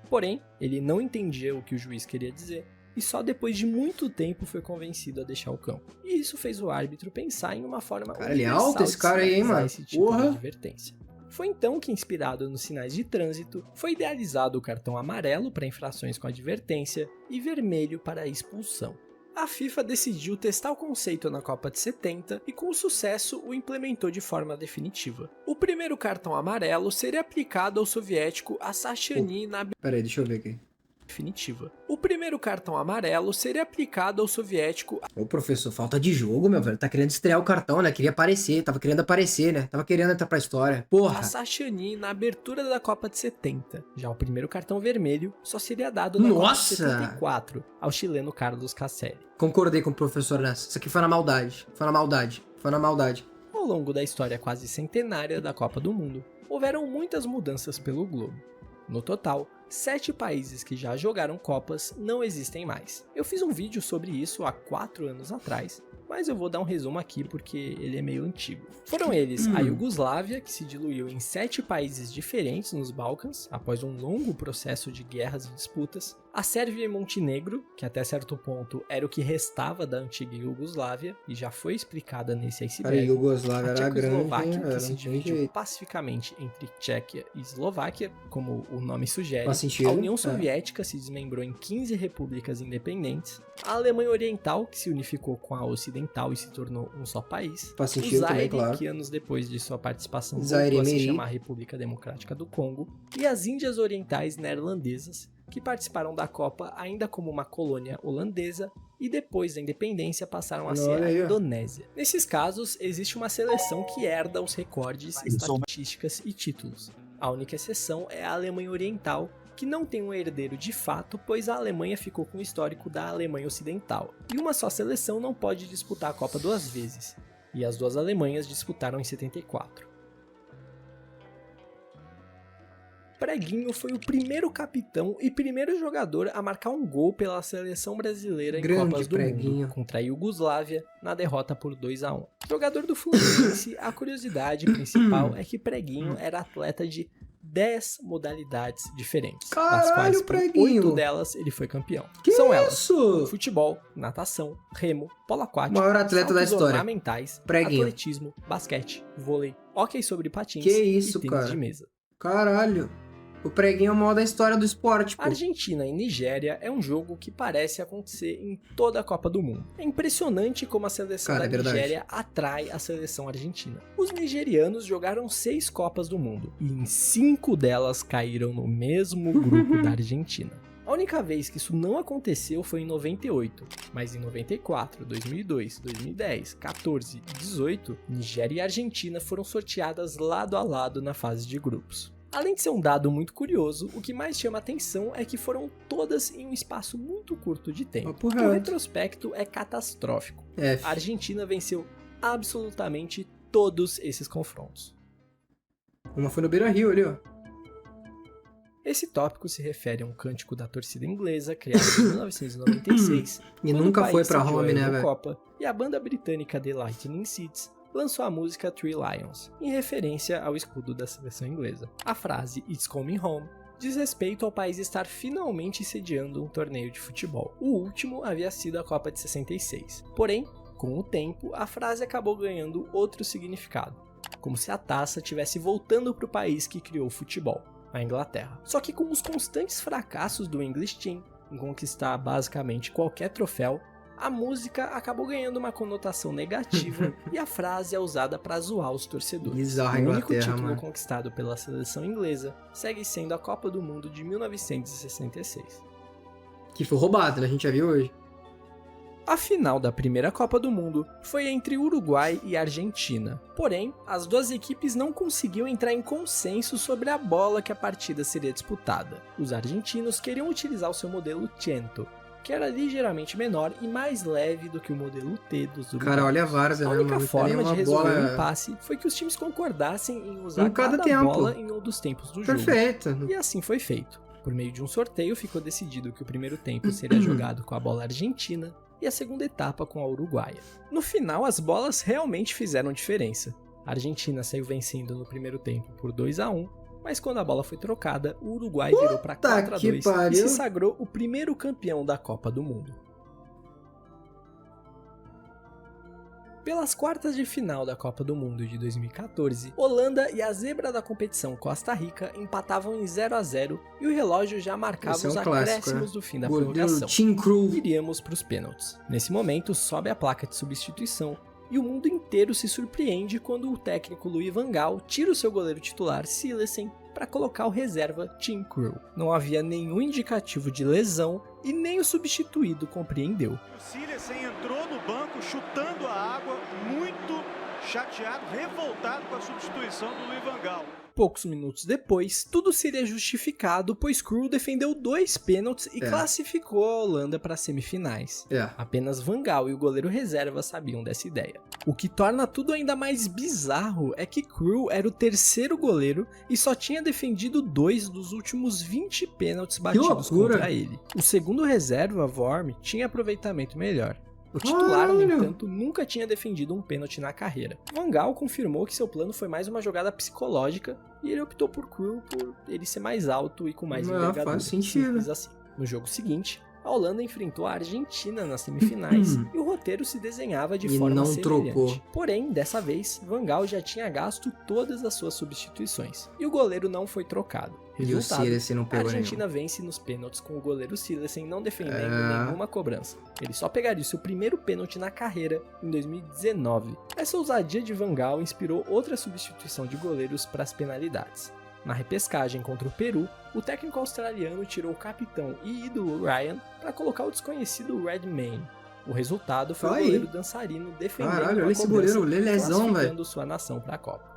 Porém, ele não entendia o que o juiz queria dizer e só depois de muito tempo foi convencido a deixar o campo. E isso fez o árbitro pensar em uma forma universal de sinalizar esse tipo de advertência. Foi então que, inspirado nos sinais de trânsito, foi idealizado o cartão amarelo para infrações com advertência e vermelho para a expulsão. A FIFA decidiu testar o conceito na Copa de 70 e com sucesso o implementou de forma definitiva. O primeiro cartão amarelo seria aplicado ao soviético Assachiani na Peraí, deixa eu ver aqui. Definitiva. O primeiro cartão amarelo seria aplicado ao soviético... Ô professor, falta de jogo, meu velho. Tá querendo estrear o cartão, né? Queria aparecer, tava querendo aparecer, né? Tava querendo entrar pra história. Porra! Assachiani na abertura da Copa de 70. Já o primeiro cartão vermelho só seria dado na Copa de 74, ao chileno Carlos Caselli. Concordei com o professor nessa. Isso aqui foi na maldade. Foi na maldade. Foi na maldade. Ao longo da história quase centenária da Copa do Mundo, houveram muitas mudanças pelo globo. No total, 7 países que já jogaram Copas não existem mais. Eu fiz um vídeo sobre isso há 4 anos atrás, mas eu vou dar um resumo aqui porque ele é meio antigo. Foram eles a Iugoslávia, que se diluiu em 7 países diferentes nos Balcãs, após um longo processo de guerras e disputas, a Sérvia e Montenegro, que até certo ponto era o que restava da antiga Iugoslávia, e já foi explicada nesse iceberg. A Iugoslávia era grande, que se dividiu pacificamente entre Tchequia e Eslováquia, como o nome sugere. A União Soviética se desmembrou em 15 repúblicas independentes. A Alemanha Oriental, que se unificou com a Ocidental e se tornou um só país. Faz sentido também, claro. Que anos depois de sua participação voltou a se chamar República Democrática do Congo. E as Índias Orientais Neerlandesas, que participaram da Copa ainda como uma colônia holandesa e depois da independência passaram a ser a Indonésia. Nesses casos, existe uma seleção que herda os recordes, estatísticas e títulos. A única exceção é a Alemanha Oriental, que não tem um herdeiro de fato, pois a Alemanha ficou com o histórico da Alemanha Ocidental. E uma só seleção não pode disputar a Copa 2 vezes, e as 2 Alemanhas disputaram em 74. Preguinho foi o primeiro capitão e primeiro jogador a marcar um gol pela seleção brasileira em Copas do Mundo contra a Iugoslávia na derrota por 2-1. Jogador do Fluminense, a curiosidade principal é que Preguinho era atleta de 10 modalidades diferentes, das quais por 8 delas ele foi campeão. São elas: futebol, natação, remo, polo aquático, maior atleta da história, ornamentais, atletismo, basquete, vôlei, hóquei sobre patins e tênis de mesa. Caralho. O Preguinho é o maior da história do esporte, pô. Argentina e Nigéria é um jogo que parece acontecer em toda a Copa do Mundo. É impressionante como a seleção da Nigéria atrai a seleção argentina. Os nigerianos jogaram 6 Copas do Mundo e em 5 delas caíram no mesmo grupo da Argentina. A única vez que isso não aconteceu foi em 98, mas em 94, 2002, 2010, 14 e 18, Nigéria e Argentina foram sorteadas lado a lado na fase de grupos. Além de ser um dado muito curioso, o que mais chama atenção é que foram todas em um espaço muito curto de tempo. O retrospecto é catastrófico. A Argentina venceu absolutamente todos esses confrontos. Uma foi no Beira-Rio ali, ó. Esse tópico se refere a um cântico da torcida inglesa, criado em 1996, e nunca foi pra home, né, velho? Copa, e a banda britânica The Lightning Seeds lançou a música Three Lions, em referência ao escudo da seleção inglesa. A frase It's Coming Home diz respeito ao país estar finalmente sediando um torneio de futebol. O último havia sido a Copa de 66. Porém, com o tempo, a frase acabou ganhando outro significado, como se a taça estivesse voltando para o país que criou o futebol, a Inglaterra. Só que com os constantes fracassos do English Team em conquistar basicamente qualquer troféu, a música acabou ganhando uma conotação negativa e a frase é usada para zoar os torcedores. O único título conquistado pela seleção inglesa segue sendo a Copa do Mundo de 1966. Que foi roubada, né? A gente já viu hoje. A final da primeira Copa do Mundo foi entre Uruguai e Argentina. Porém, as 2 equipes não conseguiam entrar em consenso sobre a bola que a partida seria disputada. Os argentinos queriam utilizar o seu modelo Cento, que era ligeiramente menor e mais leve do que o modelo T dos uruguaios. Cara, olha a várzea, né? A única forma de resolver o impasse foi que os times concordassem em usar cada bola em um dos tempos do jogo. Perfeito. E assim foi feito. Por meio de um sorteio, ficou decidido que o primeiro tempo seria jogado com a bola argentina e a segunda etapa com a uruguaia. No final, as bolas realmente fizeram diferença. A Argentina saiu vencendo no primeiro tempo por 2-1, mas quando a bola foi trocada, o Uruguai virou para 4-2 e se sagrou o primeiro campeão da Copa do Mundo. Pelas quartas de final da Copa do Mundo de 2014, Holanda e a zebra da competição Costa Rica empatavam em 0-0 e o relógio já marcava os acréscimos do fim da prorrogação. Iríamos para os pênaltis. Nesse momento, sobe a placa de substituição e o mundo inteiro se surpreende quando o técnico Louis van Gaal tira o seu goleiro titular Silesen para colocar o reserva Tim Krul. Não havia nenhum indicativo de lesão e nem o substituído compreendeu. O Silesen entrou no banco chutando a água, muito chateado, revoltado com a substituição do Louis van Gaal. Poucos minutos depois, tudo seria justificado, pois Krul defendeu 2 pênaltis e classificou a Holanda para as semifinais. Apenas Van Gaal e o goleiro reserva sabiam dessa ideia. O que torna tudo ainda mais bizarro é que Krul era o terceiro goleiro e só tinha defendido 2 dos últimos 20 pênaltis batidos contra ele. O segundo reserva, Vorm, tinha aproveitamento melhor. O titular, no entanto, nunca tinha defendido um pênalti na carreira. Van Gaal confirmou que seu plano foi mais uma jogada psicológica e ele optou por Krul por ele ser mais alto e com mais envergadura. Faz sentido. Assim. No jogo seguinte, a Holanda enfrentou a Argentina nas semifinais e o roteiro se desenhava de forma semelhante. Trocou. Porém, dessa vez, Van Gaal já tinha gasto todas as suas substituições e o goleiro não foi trocado. Resultado, a Argentina vence nos pênaltis com o goleiro Silesen não defendendo nenhuma cobrança. Ele só pegaria o seu primeiro pênalti na carreira em 2019. Essa ousadia de Van Gaal inspirou outra substituição de goleiros para as penalidades. Na repescagem contra o Peru, o técnico australiano tirou o capitão e ídolo Ryan para colocar o desconhecido Redmayne. O resultado foi o goleiro dançarino defendendo a cobrança, classificando sua nação para a Copa.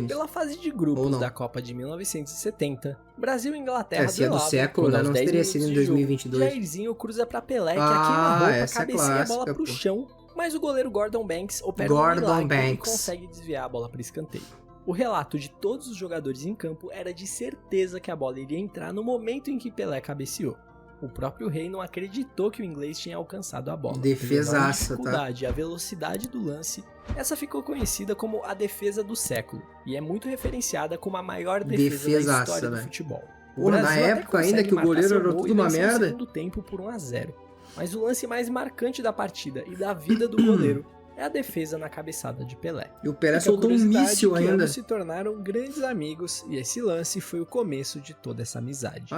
Pela fase de grupos da Copa de 1970, Brasil e Inglaterra se é do século, né? Não teria sido em 2022. Jairzinho cruza pra Pelé, que aqui na roupa cabeceia a bola pro chão, mas o goleiro Gordon Banks opera um milagre e consegue desviar a bola para escanteio. O relato de todos os jogadores em campo era de certeza que a bola iria entrar no momento em que Pelé cabeceou. O próprio rei não acreditou que o inglês tinha alcançado a bola. Defesaça, a dificuldade e a velocidade do lance, essa ficou conhecida como a defesa do século, e é muito referenciada como a maior defesa da história do futebol. Na época ainda que o goleiro era tudo uma merda. No tempo por 1-0. Mas o lance mais marcante da partida e da vida do goleiro é a defesa na cabeçada de Pelé. E o Pelé soltou um míssil ainda. Ambos se tornaram grandes amigos e esse lance foi o começo de toda essa amizade.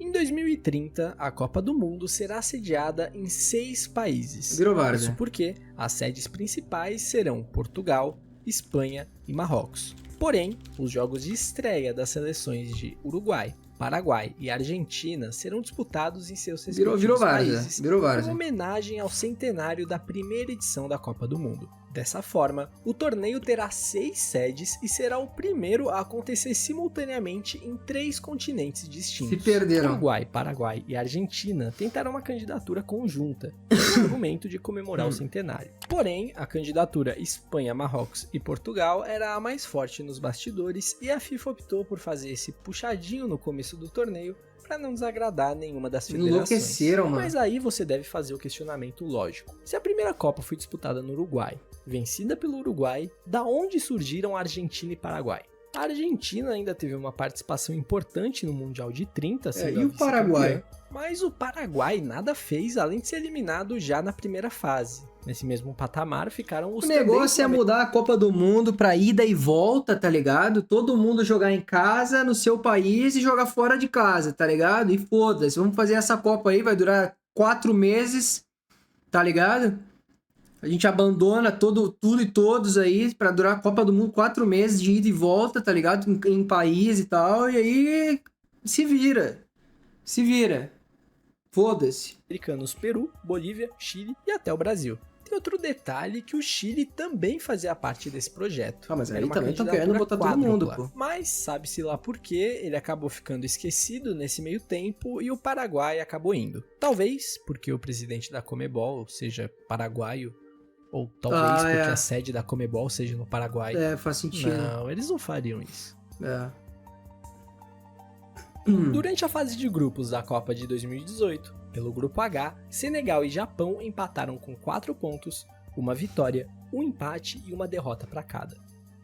Em 2030, a Copa do Mundo será sediada em 6 países. Virou várzea. Isso porque as sedes principais serão Portugal, Espanha e Marrocos. Porém, os jogos de estreia das seleções de Uruguai, Paraguai e Argentina serão disputados em seus respectivos países como homenagem ao centenário da primeira edição da Copa do Mundo. Dessa forma, o torneio terá 6 sedes e será o primeiro a acontecer simultaneamente em 3 continentes distintos. Se perderam. Uruguai, Paraguai e Argentina tentaram uma candidatura conjunta, com o argumento de comemorar o centenário. Porém, a candidatura Espanha, Marrocos e Portugal era a mais forte nos bastidores e a FIFA optou por fazer esse puxadinho no começo do torneio para não desagradar nenhuma das federações. Enlouqueceram, mano. Mas aí você deve fazer o questionamento lógico. Se a primeira Copa foi disputada no Uruguai, vencida pelo Uruguai, da onde surgiram Argentina e Paraguai? A Argentina ainda teve uma participação importante no Mundial de 30, e o Paraguai? Mas o Paraguai nada fez além de ser eliminado já na primeira fase. Nesse mesmo patamar ficaram os... O negócio é mudar a Copa do Mundo pra ida e volta, tá ligado? Todo mundo jogar em casa, no seu país, e jogar fora de casa, tá ligado? E foda-se, vamos fazer essa Copa aí, vai durar 4 meses, tá ligado? A gente abandona tudo e todos aí pra durar a Copa do Mundo 4 meses de ida e volta, tá ligado? Em país e tal, e aí se vira. Foda-se. Americanos Peru, Bolívia, Chile e até o Brasil. Tem outro detalhe que o Chile também fazia parte desse projeto. Mas aí também estão querendo botar todo mundo, pô. Mas sabe-se lá por quê, ele acabou ficando esquecido nesse meio tempo e o Paraguai acabou indo. Talvez porque o presidente da Comebol seja paraguaio, ou talvez porque a sede da Comebol seja no Paraguai. Faz sentido. Não, eles não fariam isso. Hum. Durante a fase de grupos da Copa de 2018, pelo grupo H, Senegal e Japão empataram com 4 pontos, uma vitória, um empate e uma derrota para cada.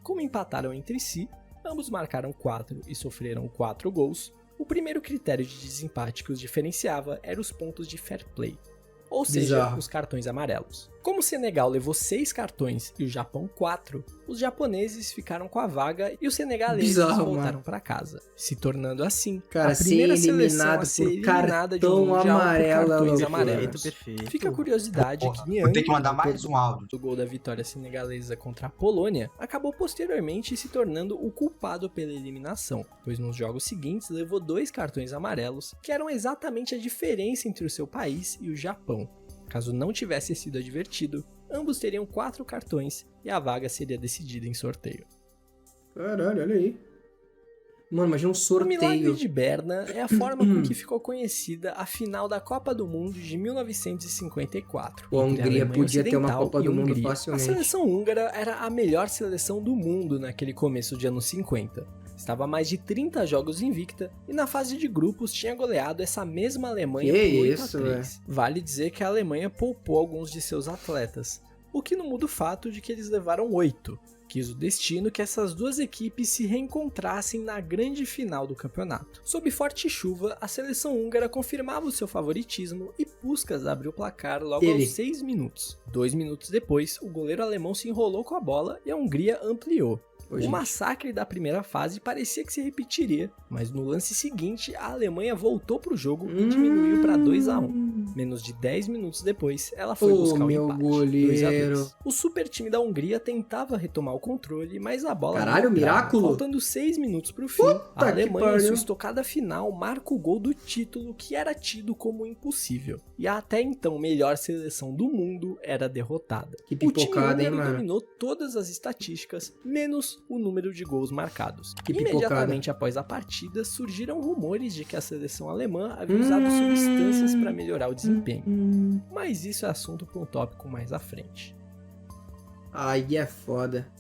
Como empataram entre si, ambos marcaram 4 e sofreram 4 gols. O primeiro critério de desempate que os diferenciava era os pontos de fair play, ou seja, os cartões amarelos. Como o Senegal levou 6 cartões e o Japão 4, os japoneses ficaram com a vaga e os senegaleses voltaram para casa, se tornando assim a primeira seleção a ser eliminada de um mundial por cartões amarelos. Fica a curiosidade que Niang, tem que mandar mais um áudio. O gol da vitória senegalesa contra a Polônia, acabou posteriormente se tornando o culpado pela eliminação, pois nos jogos seguintes levou 2 cartões amarelos, que eram exatamente a diferença entre o seu país e o Japão. Caso não tivesse sido advertido, ambos teriam 4 cartões e a vaga seria decidida em sorteio. Caralho, olha aí. Mano, imagina um sorteio. O Milagre de Berna é a forma com que ficou conhecida a final da Copa do Mundo de 1954. A Hungria podia ter uma Copa do Mundo facilmente. A seleção húngara era a melhor seleção do mundo naquele começo de anos 50. Estava há mais de 30 jogos invicta e na fase de grupos tinha goleado essa mesma Alemanha por 8-3. Vale dizer que a Alemanha poupou alguns de seus atletas, o que não muda o fato de que eles levaram 8. Quis o destino que essas duas equipes se reencontrassem na grande final do campeonato. Sob forte chuva, a seleção húngara confirmava o seu favoritismo e Puskás abriu o placar logo aos 6 minutos. 2 minutos depois, o goleiro alemão se enrolou com a bola e a Hungria ampliou. O massacre da primeira fase parecia que se repetiria, mas no lance seguinte a Alemanha voltou pro jogo e diminuiu para 2-1. Menos de 10 minutos depois, ela foi buscar o empate, 2-2. O super time da Hungria tentava retomar o controle, mas a bola miraculo! Faltando 6 minutos pro fim, a Alemanha, em sua estocada final, marca o gol do título que era tido como impossível. E a até então melhor seleção do mundo era derrotada. Que pipocada, o time húngaro dominou todas as estatísticas, menos o número de gols marcados. Imediatamente após a partida, surgiram rumores de que a seleção alemã havia usado substâncias para melhorar o desempenho. Mas isso é assunto para um tópico mais à frente. Aí é foda.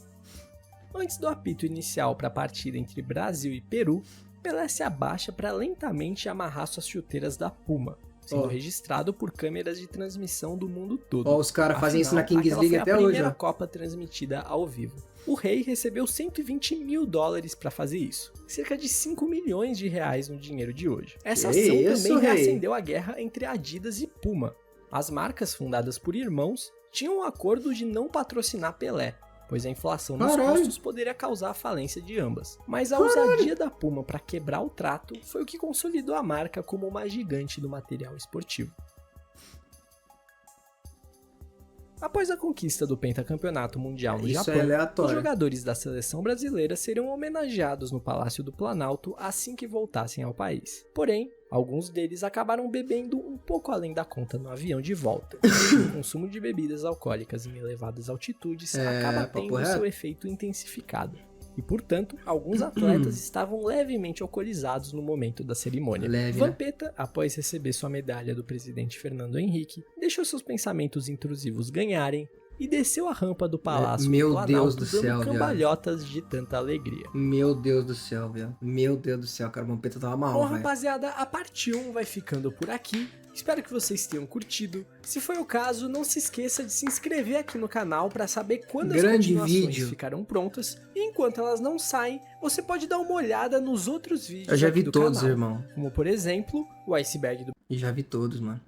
Antes do apito inicial para a partida entre Brasil e Peru, Pelé se abaixa para lentamente amarrar suas chuteiras da Puma, sendo registrado por câmeras de transmissão do mundo todo. Os caras fazem isso na Kings League até hoje. Foi a primeira Copa transmitida ao vivo. O rei recebeu $120 mil para fazer isso, cerca de 5 milhões de reais no dinheiro de hoje. Essa ação também reacendeu a guerra entre Adidas e Puma. As marcas fundadas por irmãos tinham um acordo de não patrocinar Pelé, pois a inflação nos custos poderia causar a falência de ambas. Mas a ousadia da Puma para quebrar o trato foi o que consolidou a marca como uma gigante do material esportivo. Após a conquista do pentacampeonato mundial no Japão, os jogadores da seleção brasileira seriam homenageados no Palácio do Planalto assim que voltassem ao país. Porém, alguns deles acabaram bebendo um pouco além da conta no avião de volta. O consumo de bebidas alcoólicas em elevadas altitudes acaba tendo seu efeito intensificado. E, portanto, alguns atletas estavam levemente alcoolizados no momento da cerimônia. Vampeta, após receber sua medalha do presidente Fernando Henrique, deixou seus pensamentos intrusivos ganharem e desceu a rampa do Palácio do Planalto dando cambalhotas de tanta alegria. Meu Deus do céu, velho. Meu Deus do céu, cara, o Vampeta tava mal, velho. Bom, rapaziada, a parte 1 vai ficando por aqui. Espero que vocês tenham curtido. Se foi o caso, não se esqueça de se inscrever aqui no canal para saber quando as continuações ficarão prontas. E enquanto elas não saem, você pode dar uma olhada nos outros vídeos. Eu já vi todos, irmão. Como, por exemplo, o iceberg do... E já vi todos, mano.